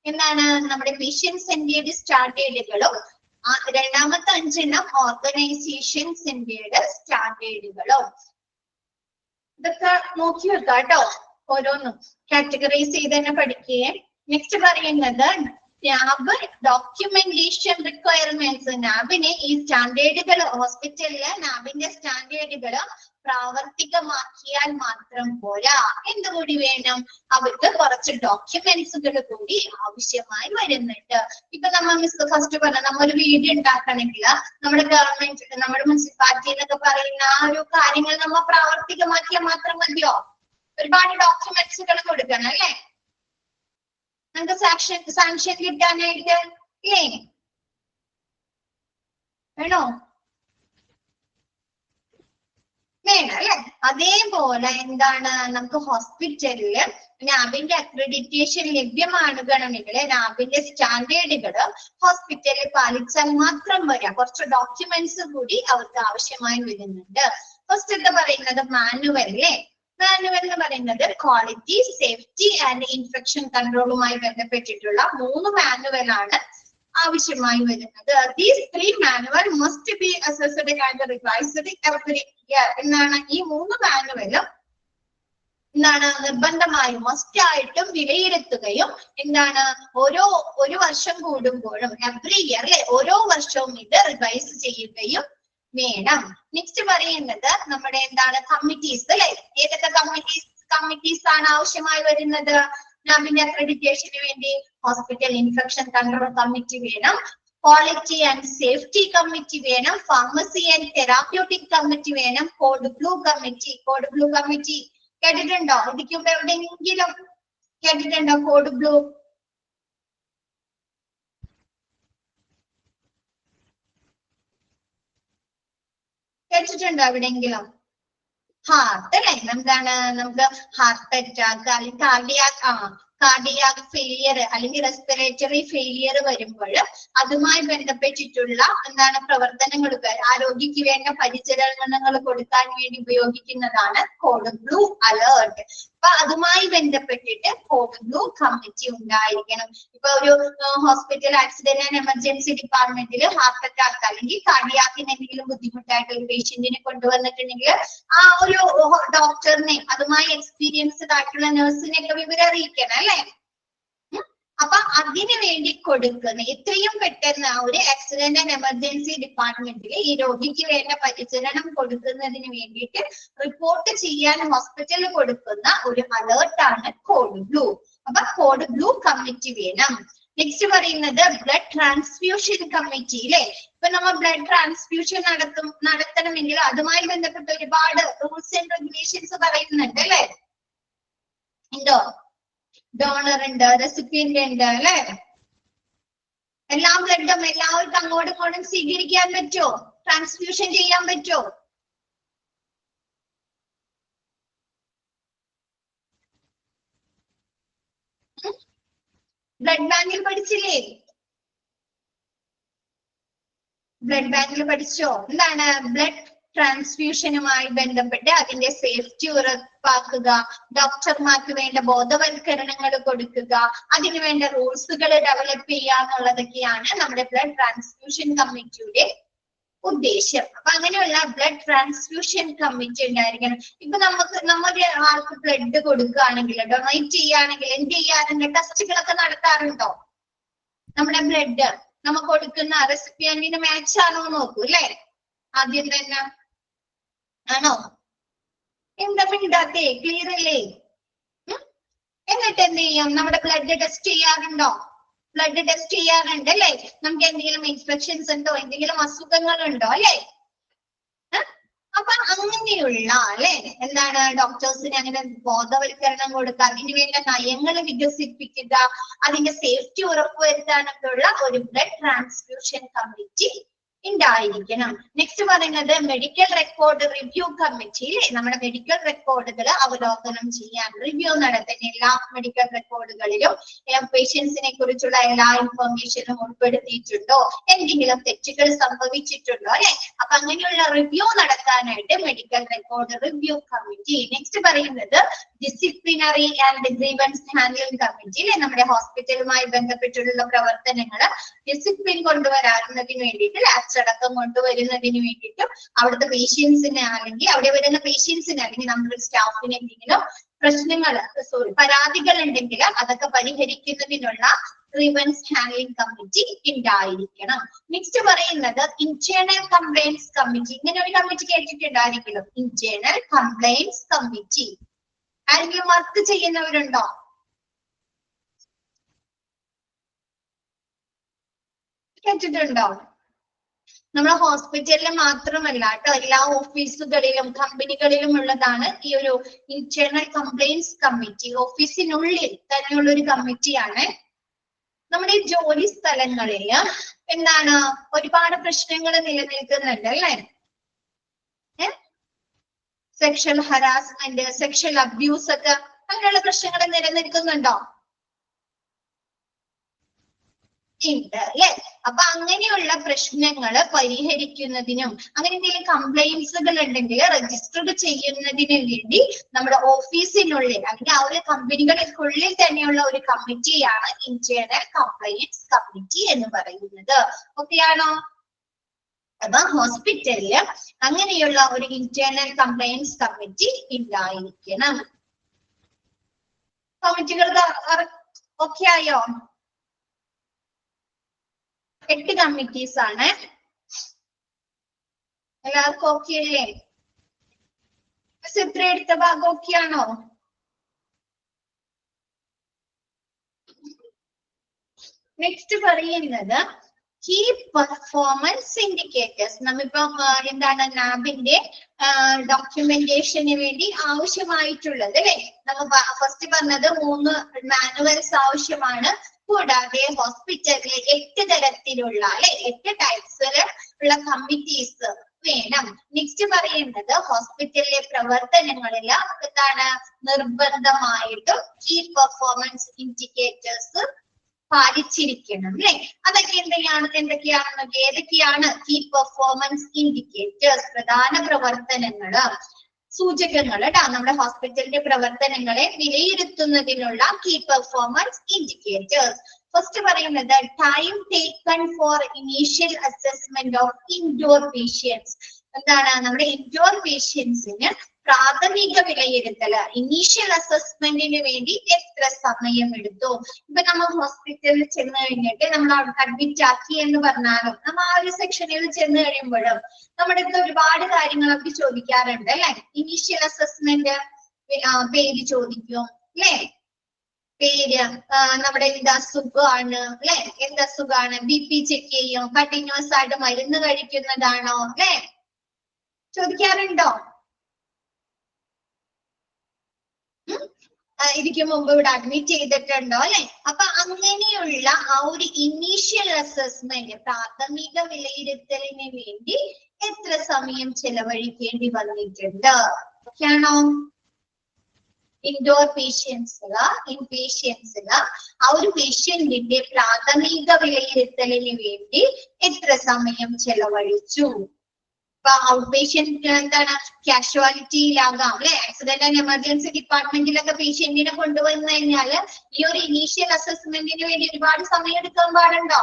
[SPEAKER 1] എന്താണ്? നമ്മുടെ പേഷ്യൻ സെന്റേർഡ് സ്റ്റാൻഡേർഡുകളും രണ്ടാമത്തെ 5 ഓർഗനൈസേഷൻ സെന്റേർഡ് സ്റ്റാൻഡേർഡുകളും. ഇതൊക്കെ നോക്കി വെക്കാം കേട്ടോ. ഓരോന്നും കാറ്റഗറൈസ് ചെയ്ത് തന്നെ പഠിക്കുകയും. നെക്സ്റ്റ് പറയുന്നത് നാബ് ഡോക്യുമെന്റേഷൻ റിക്വയർമെന്റ്സ്. നാബിനെ ഈ സ്റ്റാൻഡേർഡുകൾ ഹോസ്പിറ്റലില് നാബിന്റെ സ്റ്റാൻഡേർഡുകൾ പ്രാവർത്തികമാക്കിയാൽ മാത്രം പോരാ. എന്തുകൂടി വേണം? അവർക്ക് കുറച്ച് ഡോക്യുമെന്റ്സുകൾ കൂടി ആവശ്യമായി വരുന്നുണ്ട്. ഇപ്പൊ നമ്മൾ മിസ് ഫസ്റ്റ് പറഞ്ഞ നമ്മൊരു വീഡിയോ ഉണ്ടാക്കണമെങ്കിൽ നമ്മുടെ ഗവൺമെന്റ്, നമ്മുടെ മുനിസിപ്പാലിറ്റി എന്നൊക്കെ പറയുന്ന ആ ഒരു കാര്യങ്ങൾ നമ്മൾ പ്രാവർത്തികമാക്കിയാൽ മാത്രം മതിയോ? ഒരുപാട് ഡോക്യുമെന്റ്സുകൾ കൊടുക്കണം അല്ലെ? നമുക്ക് സാങ്ഷൻ കിട്ടാനായിട്ട് ഇല്ലേ? വേണോ? വേണം അല്ലെ? അതേപോലെ എന്താണ്? നമുക്ക് ഹോസ്പിറ്റലില് നാബിന്റെ അക്രഡിറ്റേഷൻ ലഭ്യമാകണമെങ്കിൽ നാബിന്റെ സ്റ്റാൻഡേർഡുകൾ ഹോസ്പിറ്റലിൽ പാലിച്ചാൽ മാത്രം വരാം. കുറച്ച് ഡോക്യുമെന്റ്സ് കൂടി അവർക്ക് ആവശ്യമായി വരുന്നുണ്ട്. ഫസ്റ്റ് എന്താ പറയുന്നത്? മാനുവൽ അല്ലേ? മാനുവൽ എന്ന് പറയുന്നത് ക്വാളിറ്റി, സേഫ്റ്റി ആൻഡ് ഇൻഫെക്ഷൻ കൺട്രോളുമായി ബന്ധപ്പെട്ടിട്ടുള്ള 3 മാനുവലാണ് ആവശ്യമായി വരുന്നത്. These 3 manual must be assessed and revised every year. എന്നാണ്? ഈ 3 മാനുവലും എന്താണ് നിർബന്ധമായും മസ്റ്റ് ആയിട്ടും വിലയിരുത്തുകയും എന്താണ് ഒരു വർഷം കൂടുമ്പോഴും എവറി ഇയർ അല്ലെ ഓരോ വർഷവും ഇത് റിവൈസ് ചെയ്യുകയും വേണം. നെക്സ്റ്റ് പറയുന്നത് നമ്മുടെ എന്താണ് കമ്മിറ്റീസ് അല്ലെ. ഏതൊക്കെ കമ്മിറ്റീസ് ആണ് ആവശ്യമായി വരുന്നത്? നാമിന്റെ അക്രഡിറ്റേഷന് വേണ്ടി ഹോസ്പിറ്റൽ ഇൻഫെക്ഷൻ കൺട്രോൾ കമ്മിറ്റി വേണം, ക്വാളിറ്റി ആൻഡ് സേഫ്റ്റി കമ്മിറ്റി വേണം, ഫാർമസി ആൻഡ് തെറാപ്യൂട്ടിക് കമ്മിറ്റി വേണം, കോഡ് ബ്ലൂ കമ്മിറ്റി കേട്ടിട്ടുണ്ടോ? ഇതിക്ക് മുമ്പ് എവിടെയെങ്കിലും കേട്ടിട്ടുണ്ടോ കോഡ് ബ്ലൂ? കേട്ടിട്ടുണ്ടോ എവിടെയെങ്കിലും? ഹാർട്ട് അല്ലെ. എന്താണ് നമുക്ക് ഹാർട്ട് അറ്റാക്ക് അല്ലെങ്കിൽ കാർഡിയാക് ഫെയിലിയർ അല്ലെങ്കിൽ റെസ്പിറേറ്ററി ഫെയിലിയർ വരുമ്പോൾ അതുമായി ബന്ധപ്പെട്ടിട്ടുള്ള എന്താണ് പ്രവർത്തനങ്ങൾ ആരോഗ്യക്ക് വേണ്ട പരിചരണങ്ങൾ കൊടുക്കാൻ വേണ്ടി ഉപയോഗിക്കുന്നതാണ് കോഡ് ബ്ലൂ അലേർട്ട്. അപ്പൊ അതുമായി ബന്ധപ്പെട്ടിട്ട് കോഡ് ബ്ലൂ കമ്മിറ്റി ഉണ്ടായിരിക്കണം. ഇപ്പൊ ഒരു ഹോസ്പിറ്റൽ ആക്സിഡന്റ് ആൻഡ് എമർജൻസി ഡിപ്പാർട്ട്മെന്റിൽ ഹാർട്ട് അറ്റാക്ക് അല്ലെങ്കിൽ കാർഡിയാക്കിന് എന്തെങ്കിലും ബുദ്ധിമുട്ടായിട്ട് ഒരു പേഷ്യന്റിനെ കൊണ്ടുവന്നിട്ടുണ്ടെങ്കിൽ ആ ഒരു ഡോക്ടറിനെ അതുമായി എക്സ്പീരിയൻസ്ഡ് ആയിട്ടുള്ള നഴ്സിനെ ഒക്കെ വിവരം അറിയിക്കണം അല്ലെ. അപ്പൊ അതിനു വേണ്ടി കൊടുക്കുന്ന എത്രയും പെട്ടെന്ന് ആ ഒരു ആക്സിഡന്റ് ആൻഡ് എമർജൻസി ഡിപ്പാർട്ട്മെന്റിൽ ഈ രോഗിക്ക് വേണ്ട പരിചരണം കൊടുക്കുന്നതിന് വേണ്ടിയിട്ട് റിപ്പോർട്ട് ചെയ്യാൻ ഹോസ്പിറ്റലിൽ കൊടുക്കുന്ന ഒരു അലേർട്ടാണ് കോഡ് ബ്ലൂ. അപ്പൊ കോഡ് ബ്ലൂ കമ്മിറ്റി വേണം. നെക്സ്റ്റ് പറയുന്നത് ബ്ലഡ് ട്രാൻസ്ഫ്യൂഷൻ കമ്മിറ്റി അല്ലെ. ഇപ്പൊ നമ്മൾ ബ്ലഡ് ട്രാൻസ്ഫ്യൂഷൻ നടത്തണമെങ്കിൽ അതുമായി ബന്ധപ്പെട്ട ഒരുപാട് റൂൾസ് ആൻഡ് റെഗുലേഷൻസ് പറയുന്നുണ്ട് അല്ലെ. ഉണ്ടോ? ഡോണർ ഉണ്ട്, റെസിപ്പിയന്റ് ഉണ്ട് അല്ലെ. എല്ലാ ബ്ലഡും എല്ലാവർക്കും അങ്ങോട്ടും ഇങ്ങോട്ടും സ്വീകരിക്കാൻ പറ്റുമോ? ട്രാൻസ്ഫ്യൂഷൻ ചെയ്യാൻ പറ്റുമോ? ബ്ലഡ് ബാങ്കിൽ പഠിച്ചില്ലേ? ബ്ലഡ് ബാങ്കിൽ പഠിച്ചോ? എന്താണ് ബ്ലഡ് ട്രാൻസ്ഫ്യൂഷനുമായി ബന്ധപ്പെട്ട് അതിന്റെ സേഫ്റ്റി ഉറപ്പാക്കുക, ഡോക്ടർമാർക്ക് വേണ്ട ബോധവൽക്കരണങ്ങൾ കൊടുക്കുക, അതിനു വേണ്ട റൂൾസുകൾ ഡെവലപ്പ് ചെയ്യുക എന്നുള്ളതൊക്കെയാണ് നമ്മുടെ ബ്ലഡ് ട്രാൻസ്ഫ്യൂഷൻ കമ്മിറ്റിയുടെ ഉദ്ദേശം. അപ്പൊ അങ്ങനെയുള്ള ബ്ലഡ് ട്രാൻസ്ഫ്യൂഷൻ കമ്മിറ്റി ഉണ്ടായിരിക്കണം. ഇപ്പൊ നമ്മുടെ ആൾക്ക് ബ്ലഡ് കൊടുക്കുകയാണെങ്കിൽ ഡൊണേറ്റ് ചെയ്യുകയാണെങ്കിൽ എന്ത് ചെയ്യാറുണ്ട്? ടെസ്റ്റുകളൊക്കെ നടത്താറുണ്ടോ? നമ്മുടെ ബ്ലഡ് നമുക്ക് കൊടുക്കുന്ന റെസിപ്പിയന്റിന് മാച്ച് ആണോ നോക്കൂ അല്ലെ. ആദ്യം തന്നെ ആണോ? എന്താ മിണ്ടാത്തേ? ക്ലിയർ അല്ലേ? എന്നിട്ട് എന്ത് ചെയ്യും? നമ്മുടെ ബ്ലഡ് ടെസ്റ്റ് ചെയ്യാറുണ്ടോ? ബ്ലഡ് ടെസ്റ്റ് ചെയ്യാറുണ്ട് അല്ലെ. നമുക്ക് എന്തെങ്കിലും ഇൻഫെക്ഷൻസ് ഉണ്ടോ, എന്തെങ്കിലും അസുഖങ്ങൾ ഉണ്ടോ അല്ലെ. അപ്പൊ അങ്ങനെയുള്ള അല്ലെ എന്താണ് ഡോക്ടേഴ്സിന് അങ്ങനെ ബോധവൽക്കരണം കൊടുക്കുക, അതിന് വേണ്ട നയങ്ങൾ വികസിപ്പിക്കുക, അതിന്റെ സേഫ്റ്റി ഉറപ്പുവരുത്താനൊക്കെയുള്ള ഒരു ബ്ലഡ് ട്രാൻസ്ഫ്യൂഷൻ കമ്മിറ്റി ഉണ്ടായിരിക്കണം. നെക്സ്റ്റ് പറയുന്നത് മെഡിക്കൽ റെക്കോർഡ് റിവ്യൂ കമ്മിറ്റി അല്ലെ. നമ്മുടെ മെഡിക്കൽ റെക്കോർഡുകൾ അവലോകനം ചെയ്യാൻ റിവ്യൂ നടത്തുന്ന എല്ലാ മെഡിക്കൽ റെക്കോർഡുകളിലും പേഷ്യൻസിനെ കുറിച്ചുള്ള എല്ലാ ഇൻഫർമേഷനും ഉൾപ്പെടുത്തിയിട്ടുണ്ടോ, എന്തെങ്കിലും തെറ്റുകൾ സംഭവിച്ചിട്ടുണ്ടോ അല്ലെ. അപ്പൊ അങ്ങനെയുള്ള റിവ്യൂ നടത്താനായിട്ട് medical record review committee. Next പറയുന്നത് disciplinary and grievance handling committee അല്ലെ. നമ്മുടെ ഹോസ്പിറ്റലുമായി ബന്ധപ്പെട്ടുള്ള പ്രവർത്തനങ്ങൾ ഡിസിപ്ലിൻ കൊണ്ടുവരാറുന്നതിന് വേണ്ടിയിട്ട് അച്ചടക്കം കൊണ്ടുവരുന്നതിന് വേണ്ടിയിട്ടും അവിടുത്തെ പേഷ്യൻസിനെ അല്ലെങ്കിൽ അവിടെ വരുന്ന പേഷ്യൻസിന് അല്ലെങ്കിൽ നമ്മുടെ സ്റ്റാഫിന് എന്തെങ്കിലും പ്രശ്നങ്ങൾ പരാതികൾ ഉണ്ടെങ്കിൽ അതൊക്കെ പരിഹരിക്കുന്നതിനുള്ള ഗ്രീവൻസ് ഹാൻഡ്ലിംഗ് കമ്മിറ്റി ഉണ്ടായിരിക്കണം. നെക്സ്റ്റ് പറയുന്നത് ഇന്റേണൽ കംപ്ലൈൻസ് കമ്മിറ്റി. ഇങ്ങനെ ഒരു കമ്മിറ്റി കേട്ടിട്ടുണ്ടായിരിക്കും, ഇന്റേണൽ കംപ്ലൈൻസ് കമ്മിറ്റി. ആരെങ്കിലും വർക്ക് ചെയ്യുന്നവരുണ്ടോ? കേട്ടിട്ടുണ്ടോ? നമ്മുടെ ഹോസ്പിറ്റലിൽ മാത്രമല്ല കേട്ടോ, എല്ലാ ഓഫീസുകളിലും കമ്പനികളിലും ഉള്ളതാണ് ഈ ഒരു ഇന്റേണൽ കംപ്ലൈൻസ് കമ്മിറ്റി. ഓഫീസിനുള്ളിൽ തന്നെയുള്ള ഒരു കമ്മിറ്റിയാണ്. നമ്മുടെ ജോലി സ്ഥലങ്ങളിൽ എന്താണ് ഒരുപാട് പ്രശ്നങ്ങൾ നിലനിൽക്കുന്നുണ്ട് അല്ലെ. സെക്ഷൽ ഹറാസ്മെന്റ്, സെക്ഷൽ അബ്യൂസ് ഒക്കെ അങ്ങനെയുള്ള പ്രശ്നങ്ങൾ നിലനിൽക്കുന്നുണ്ടോ? ഉണ്ട് അല്ലെ. അപ്പൊ അങ്ങനെയുള്ള പ്രശ്നങ്ങൾ പരിഹരിക്കുന്നതിനും അങ്ങനെ എന്തെങ്കിലും കംപ്ലൈന്റ്സുകൾ ഉണ്ടെങ്കിൽ രജിസ്റ്റർ ചെയ്യുന്നതിന് വേണ്ടി നമ്മുടെ ഓഫീസിനുള്ളിൽ അല്ലെങ്കിൽ ആ ഒരു കമ്പനികൾക്കുള്ളിൽ തന്നെയുള്ള ഒരു കമ്മിറ്റിയാണ് ഇന്റേണൽ കംപ്ലൈൻസ് കമ്മിറ്റി എന്ന് പറയുന്നത്. ഓക്കെ ആണോ? അപ്പൊ ഹോസ്പിറ്റലില് അങ്ങനെയുള്ള ഒരു ഇന്റേണൽ കംപ്ലൈൻസ് കമ്മിറ്റി ഉണ്ടായിരിക്കണം. കമ്മിറ്റികൾ ഓക്കെ ആയോ? 8 കമ്മിറ്റീസ് ആണ്. എല്ലാവർക്കും ഓക്കെ അല്ലേ? എത്ര എടുത്ത ഭാഗം ഓക്കെ ആണോ? നെക്സ്റ്റ് പറയുന്നത് കീ പെർഫോമൻസ് ഇൻഡിക്കേറ്റേഴ്സ്. നമ്മിപ്പോ എന്താണ് നാബിന്റെ ഡോക്യുമെന്റേഷന് വേണ്ടി ആവശ്യമായിട്ടുള്ളത് അല്ലെ? നമ്മ ഫസ്റ്റ് പറഞ്ഞത് 3 മാനുവൽസ് ആവശ്യമാണ്. കൂടാതെ ഹോസ്പിറ്റലിലെ 8 തരത്തിലുള്ള അല്ലെ 8 ടൈപ്സില് ഉള്ള കമ്മിറ്റീസ് വേണം. നെക്സ്റ്റ് പറയുന്നത് ഹോസ്പിറ്റലിലെ പ്രവർത്തനങ്ങളിൽ എന്താണ് നിർബന്ധമായിട്ടും കീ പെർഫോമൻസ് ഇൻഡിക്കേറ്റേഴ്സ് പാലിച്ചിരിക്കണം അല്ലെ? അതൊക്കെ എന്തൊക്കെയാണ് ഏതൊക്കെയാണ് കീ പെർഫോമൻസ് ഇൻഡിക്കേറ്റേഴ്സ്? പ്രധാന പ്രവർത്തനങ്ങള്, സൂചകങ്ങൾ നമ്മുടെ ഹോസ്പിറ്റലിന്റെ പ്രവർത്തനങ്ങളെ വിലയിരുത്തുന്നതിനുള്ള കീ പെർഫോമൻസ് ഇൻഡിക്കേറ്റേഴ്സ്. ഫസ്റ്റ് പറയുന്നത് time taken for initial assessment of indoor patients. എന്താണ് നമ്മുടെ ഇൻഡോർ പേഷ്യൻസിന് പ്രാഥമിക വിലയിരുത്തല്, ഇനീഷ്യൽ അസസ്മെന്റിന് വേണ്ടി എത്ര സമയം എടുത്തു? ഇപ്പൊ നമ്മൾ ഹോസ്പിറ്റലിൽ ചെന്ന് കഴിഞ്ഞിട്ട് നമ്മൾ അഡ്മിറ്റ് ആക്കി എന്ന് പറഞ്ഞാലും നമ്മൾ ആ ഒരു സെക്ഷനിൽ ചെന്ന് കഴിയുമ്പോഴും നമ്മുടെ അടുത്ത് ഒരുപാട് കാര്യങ്ങൾ അവർ ചോദിക്കാറുണ്ട് അല്ലെ? ഇനീഷ്യൽ അസസ്മെന്റ് പേര് ചോദിക്കും അല്ലെ? പേര്, നമ്മുടെ എന്ത് അസുഖമാണ് അല്ലെ? എന്ത് അസുഖമാണ്? BP ചെക്ക് ചെയ്യും. കണ്ടിന്യൂസ് ആയിട്ട് മരുന്ന് കഴിക്കുന്നതാണോ അല്ലെ? ചോദിക്കാറുണ്ടോ? ഇതിക്ക് മുമ്പ് ഇവിടെ അഡ്മിറ്റ് ചെയ്തിട്ടുണ്ടോ അല്ലെ? അപ്പൊ അങ്ങനെയുള്ള ആ ഒരു ഇനീഷ്യൽ അസസ്മെന്റ്, പ്രാഥമിക വിലയിരുത്തലിന് വേണ്ടി എത്ര സമയം ചെലവഴിക്കേണ്ടി വന്നിട്ടുണ്ട്? ഓക്കെയാണോ? ഇൻഡോർ പേഷ്യൻസില് ആ ഒരു പേഷ്യന്റിന്റെ പ്രാഥമിക വിലയിരുത്തലിന് വേണ്ടി എത്ര സമയം ചെലവഴിച്ചു? ഇപ്പൊ ഔട്ട് പേഷ്യന്റ് എന്താണ് കാഷ്വാലിറ്റിയിലാകാം അല്ലെ? ആക്സിഡന്റ് ആൻഡ് എമർജൻസി ഡിപ്പാർട്ട്മെന്റിലൊക്കെ പേഷ്യന്റിനെ കൊണ്ടുവന്നു കഴിഞ്ഞാല് ഈ ഒരു ഇനീഷ്യൽ അസസ്മെന്റിന് വേണ്ടി ഒരുപാട് സമയം എടുക്കാൻ പാടുണ്ടോ?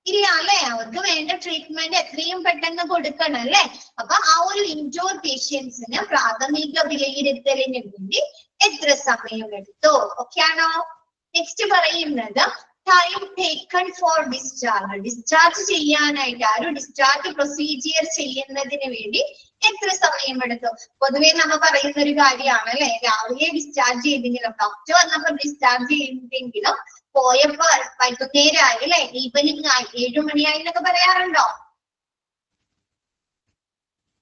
[SPEAKER 1] ഇല്ല അല്ലെ? അവർക്ക് വേണ്ട ട്രീറ്റ്മെന്റ് എത്രയും പെട്ടെന്ന് കൊടുക്കണം അല്ലെ? അപ്പൊ ആ ഒരു ഇൻഡോർ പേഷ്യൻസിന് പ്രാഥമിക വിലയിരുത്തലിന് വേണ്ടി എത്ര സമയം എടുത്തു? ഓക്കെ ആണോ? നെക്സ്റ്റ് പറയുന്നത് time taken four discharge. Discharge ചെയ്യാനായിട്ട് ആ ഒരു ഡിസ്ചാർജ് പ്രൊസീജിയർ ചെയ്യുന്നതിന് വേണ്ടി എത്ര സമയം എടുത്തു? പൊതുവെ നമ്മൾ പറയുന്ന ഒരു കാര്യമാണ് അല്ലെ? രാവിലെ ഡിസ്ചാർജ് ചെയ്തെങ്കിലും ഡോക്ടർ വന്നപ്പോൾ ഡിസ്ചാർജ് ചെയ്തെങ്കിലും പോയപ്പോ വൈകുന്നേരമായി അല്ലെ? ഈവനിങ് ആയി, 7 മണിയായി എന്നൊക്കെ പറയാറുണ്ടോ?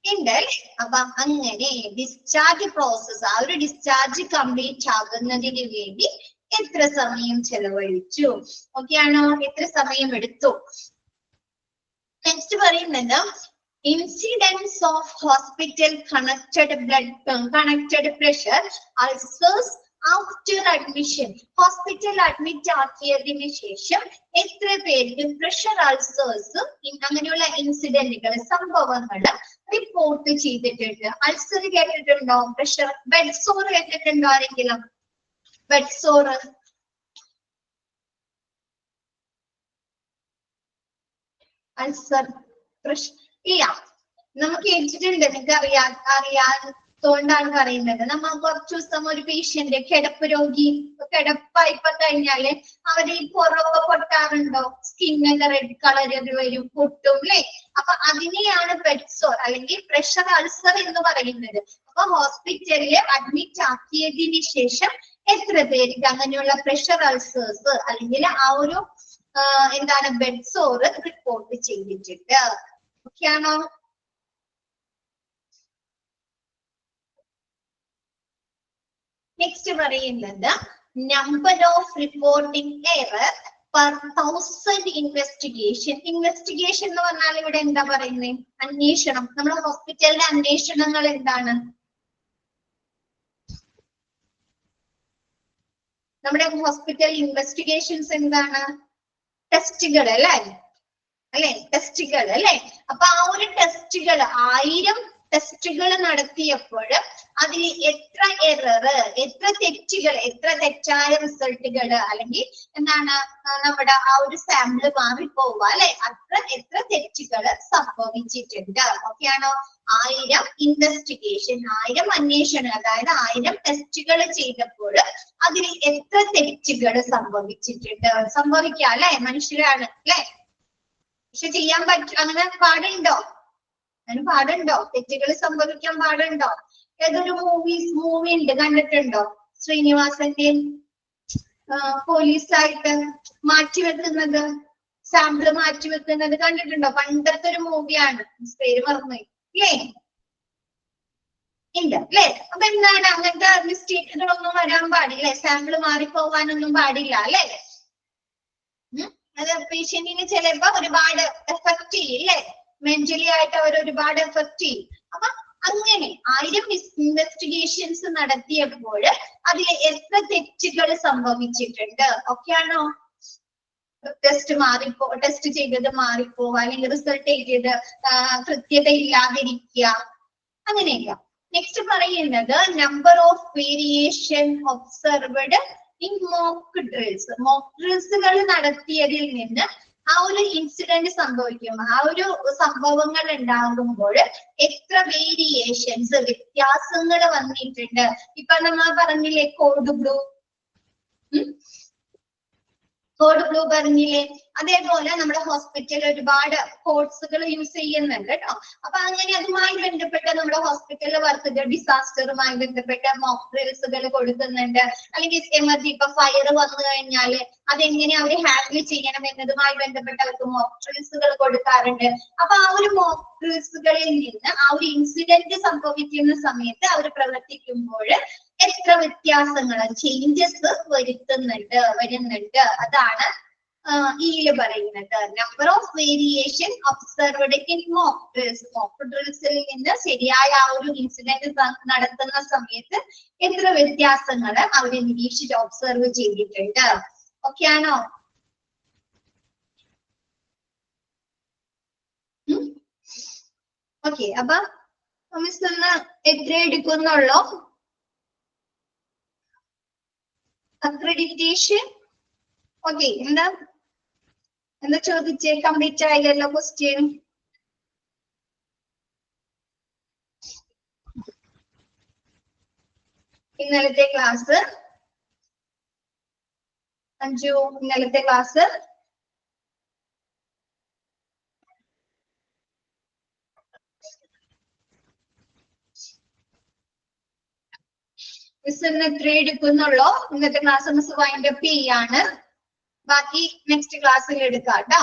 [SPEAKER 1] ഉണ്ട്. അപ്പൊ അങ്ങനെ ഡിസ്ചാർജ് പ്രോസസ്, ആ ഒരു ഡിസ്ചാർജ് കംപ്ലീറ്റ് ആകുന്നതിന് വേണ്ടി എത്ര സമയം ചെലവഴിച്ചു? ഓക്കെ ആണോ? എത്ര സമയം എടുത്തു? നെക്സ്റ്റ് പറയുന്നത് incidents of hospital connected pressure ulcers after admission. Hospital admit ആക്കിയതിന് ശേഷം എത്ര പേർക്ക് പ്രഷർ അൾസേഴ്സ്, അങ്ങനെയുള്ള ഇൻസിഡന്റുകൾ, സംഭവങ്ങൾ റിപ്പോർട്ട് ചെയ്തിട്ടുണ്ട്? അൾസർ കേട്ടിട്ടുണ്ടോ? പ്രഷർ, ബെഡ് സോർ കേട്ടിട്ടുണ്ടോ ആരെങ്കിലും? ബെഡ് സോർ, അൾസർ, പ്രഷർ ഇല്ല. നമുക്ക് കേട്ടിട്ടുണ്ട്, നിങ്ങൾക്ക് അറിയാത്തോണ്ടാണ് പറയുന്നത്. നമ്മൾ കുറച്ചു ദിവസം ഒരു പേഷ്യന്റ്, കിടപ്പ് രോഗി, കിടപ്പായിപ്പോ കഴിഞ്ഞാല് അവര് ഈ പുറമൊക്കെ പൊട്ടാറുണ്ടോ? സ്കിന്നൊക്കെ റെഡ് കളറിൽ വരും, പൊട്ടും അല്ലെ? അപ്പൊ അതിനെയാണ് ബെഡ് സോർ അല്ലെങ്കിൽ പ്രഷർ അൾസർ എന്ന് പറയുന്നത്. അപ്പൊ ഹോസ്പിറ്റലില് അഡ്മിറ്റ് ആക്കിയതിന് ശേഷം എത്ര പേർക്ക് അങ്ങനെയുള്ള പ്രഷർ അൾസേഴ്സ് അല്ലെങ്കിൽ ആ ഒരു എന്താണ് ബെഡ് സോർ റിപ്പോർട്ട് ചെയ്തിട്ടുണ്ട്? ഓക്കെ ആണോ? നെക്സ്റ്റ് പറയുന്നത് number of reporting error per 1000 investigation. Investigation എന്ന് പറഞ്ഞാൽ ഇവിടെ എന്താ പറയുന്നത്? അന്വേഷണം. നമ്മുടെ ഹോസ്പിറ്റലിന്റെ അന്വേഷണങ്ങൾ എന്താണ്? നമ്മുടെ ഹോസ്പിറ്റൽ ഇൻവെസ്റ്റിഗേഷൻസ് എന്താണ്? ടെസ്റ്റുകൾ അല്ലെ? ടെസ്റ്റുകൾ അല്ലെ? അപ്പൊ ആ ഒരു ടെസ്റ്റുകൾ 1000 ടെസ്റ്റുകൾ നടത്തിയപ്പോൾ അതിൽ എത്ര എറർ, എത്ര തെറ്റുകൾ, എത്ര തെറ്റായ റിസൾട്ടുകൾ, അല്ലെങ്കിൽ എന്താണ് നമ്മുടെ ആ ഒരു സാമ്പിൾ മാറിപ്പോവുക അല്ലെ, എത്ര തെറ്റുകൾ സംഭവിച്ചിട്ടുണ്ട്. ഓക്കെയാണോ? 1000 ഇൻവെസ്റ്റിഗേഷൻ, 1000 അന്വേഷണം, അതായത് 1000 ടെസ്റ്റുകൾ ചെയ്തപ്പോൾ അതിൽ എത്ര തെറ്റുകൾ സംഭവിച്ചിട്ടുണ്ട്. സംഭവിക്കാം അല്ലെ, മനുഷ്യരാണ് അല്ലെ. പക്ഷെ ചെയ്യാൻ അങ്ങനെ പാടുണ്ടോ? അതിന് പാടുണ്ടോ? തെറ്റുകൾ സംഭവിക്കാൻ പാടുണ്ടോ? ഏതൊരു മൂവി ഉണ്ട്, കണ്ടിട്ടുണ്ടോ? ശ്രീനിവാസന്റെ പോലീസായിട്ട് മാറ്റിവെക്കുന്നത്, സാമ്പിള് മാറ്റിവെക്കുന്നത് കണ്ടിട്ടുണ്ടോ? പണ്ടത്തെ ഒരു മൂവിയാണ്, പേര് മറന്നു ഇല്ലേ? ഇല്ല അല്ലെ. അപ്പൊ എന്താണ്, അങ്ങനത്തെ മിസ്റ്റേക്കുകളൊന്നും വരാൻ പാടില്ല, സാമ്പിള് മാറിപ്പോവാനൊന്നും പാടില്ല അല്ലെ. അത് പേഷ്യന്റിന് ചിലപ്പോ ഒരുപാട് എഫക്ട് ചെയ്യില്ലേ, മെന്റലി ആയിട്ട് അവർ ഒരുപാട് എഫക്ട് ചെയ്യും. അപ്പൊ അങ്ങനെ 1000 ഇൻവെസ്റ്റിഗേഷൻസ് നടത്തിയപ്പോൾ അതിൽ എത്ര തെറ്റുകൾ സംഭവിച്ചിട്ടുണ്ട്. ഓക്കെയാണോ? ടെസ്റ്റ് ചെയ്തത് മാറിപ്പോവുക, അല്ലെങ്കിൽ റിസൾട്ട് ചെയ്തത് കൃത്യത ഇല്ലാതിരിക്കുക, അങ്ങനെയൊക്കെ. നെക്സ്റ്റ് പറയുന്നത് number of variation observed in mock drills. Mock ഡ്രിൽസുകൾ നടത്തിയതിൽ നിന്ന് ആ ഒരു ഇൻസിഡന്റ് സംഭവിക്കും, ആ ഒരു സംഭവങ്ങൾ ഉണ്ടാകുമ്പോൾ എത്ര വേരിയേഷൻസ്, വ്യത്യാസങ്ങൾ വന്നിട്ടുണ്ട്. ഇപ്പൊ നമ്മൾ പറഞ്ഞില്ലേ കോഡ് ബ്ലൂ, പറഞ്ഞില്ലേ. അതേപോലെ നമ്മുടെ ഹോസ്പിറ്റലിൽ ഒരുപാട് കോഡ്സുകൾ യൂസ് ചെയ്യുന്നുണ്ട് കേട്ടോ. അപ്പൊ അങ്ങനെ അതുമായി ബന്ധപ്പെട്ട നമ്മുടെ ഹോസ്പിറ്റലിൽ വർക്ക് ഡിസാസ്റ്ററുമായി ബന്ധപ്പെട്ട മോക്ക് ഡ്രിൽസുകൾ കൊടുക്കുന്നുണ്ട്. അല്ലെങ്കിൽ എമർജൻസി ഇപ്പൊ ഫയർ വന്നു കഴിഞ്ഞാല് അതെങ്ങനെ അവർ ഹാൻഡിൽ ചെയ്യണം എന്നതുമായി ബന്ധപ്പെട്ട് അവർക്ക് മോക്ക് ഡ്രിൽസുകൾ കൊടുക്കാറുണ്ട്. അപ്പൊ ആ ഒരു മോക്ക് ഡ്രിൽസുകളിൽ നിന്ന് ആ ഒരു ഇൻസിഡന്റ് സംഭവിക്കുന്ന സമയത്ത് അവർ പ്രവർത്തിക്കുമ്പോൾ എത്ര വ്യത്യാസങ്ങൾ, ചേഞ്ചസ് വരുന്നുണ്ട്. അതാണ് ഇതിൽ പറയുന്നത്. Number of variation observed in mock drills. Mock ഡ്രിൽസിൽ നിന്ന് ശരിയായ ആ ഒരു ഇൻസിഡന്റ് നടത്തുന്ന സമയത്ത് എത്ര വ്യത്യാസങ്ങൾ അവർ നിരീക്ഷിച്ച് ഒബ്സർവ് ചെയ്തിട്ടുണ്ട്. ഓക്കെ ആണോ? ഓക്കെ. അപ്പൊ മിസ് ഒന്ന് എത്ര എടുക്കുന്നുള്ളൂ? Accreditation okay. എന്താ ചോദിച്ചേ? കംപ്ലീറ്റ് ആയില്ലല്ലോ ക്വസ്റ്റ്യൻ. ഇന്നലത്തെ ക്ലാസ് അഞ്ജു, ഇന്നലത്തെ ക്ലാസ് മിസ് ഇന്ന് എത്ര എടുക്കുന്നുള്ളൂ? ഇന്നത്തെ ക്ലാസ് മിസ് വൈൻഡ് അപ്പ് ചെയ്യാണ്. ബാക്കി നെക്സ്റ്റ് ക്ലാസ്സിൽ എടുക്കാം കേട്ടോ.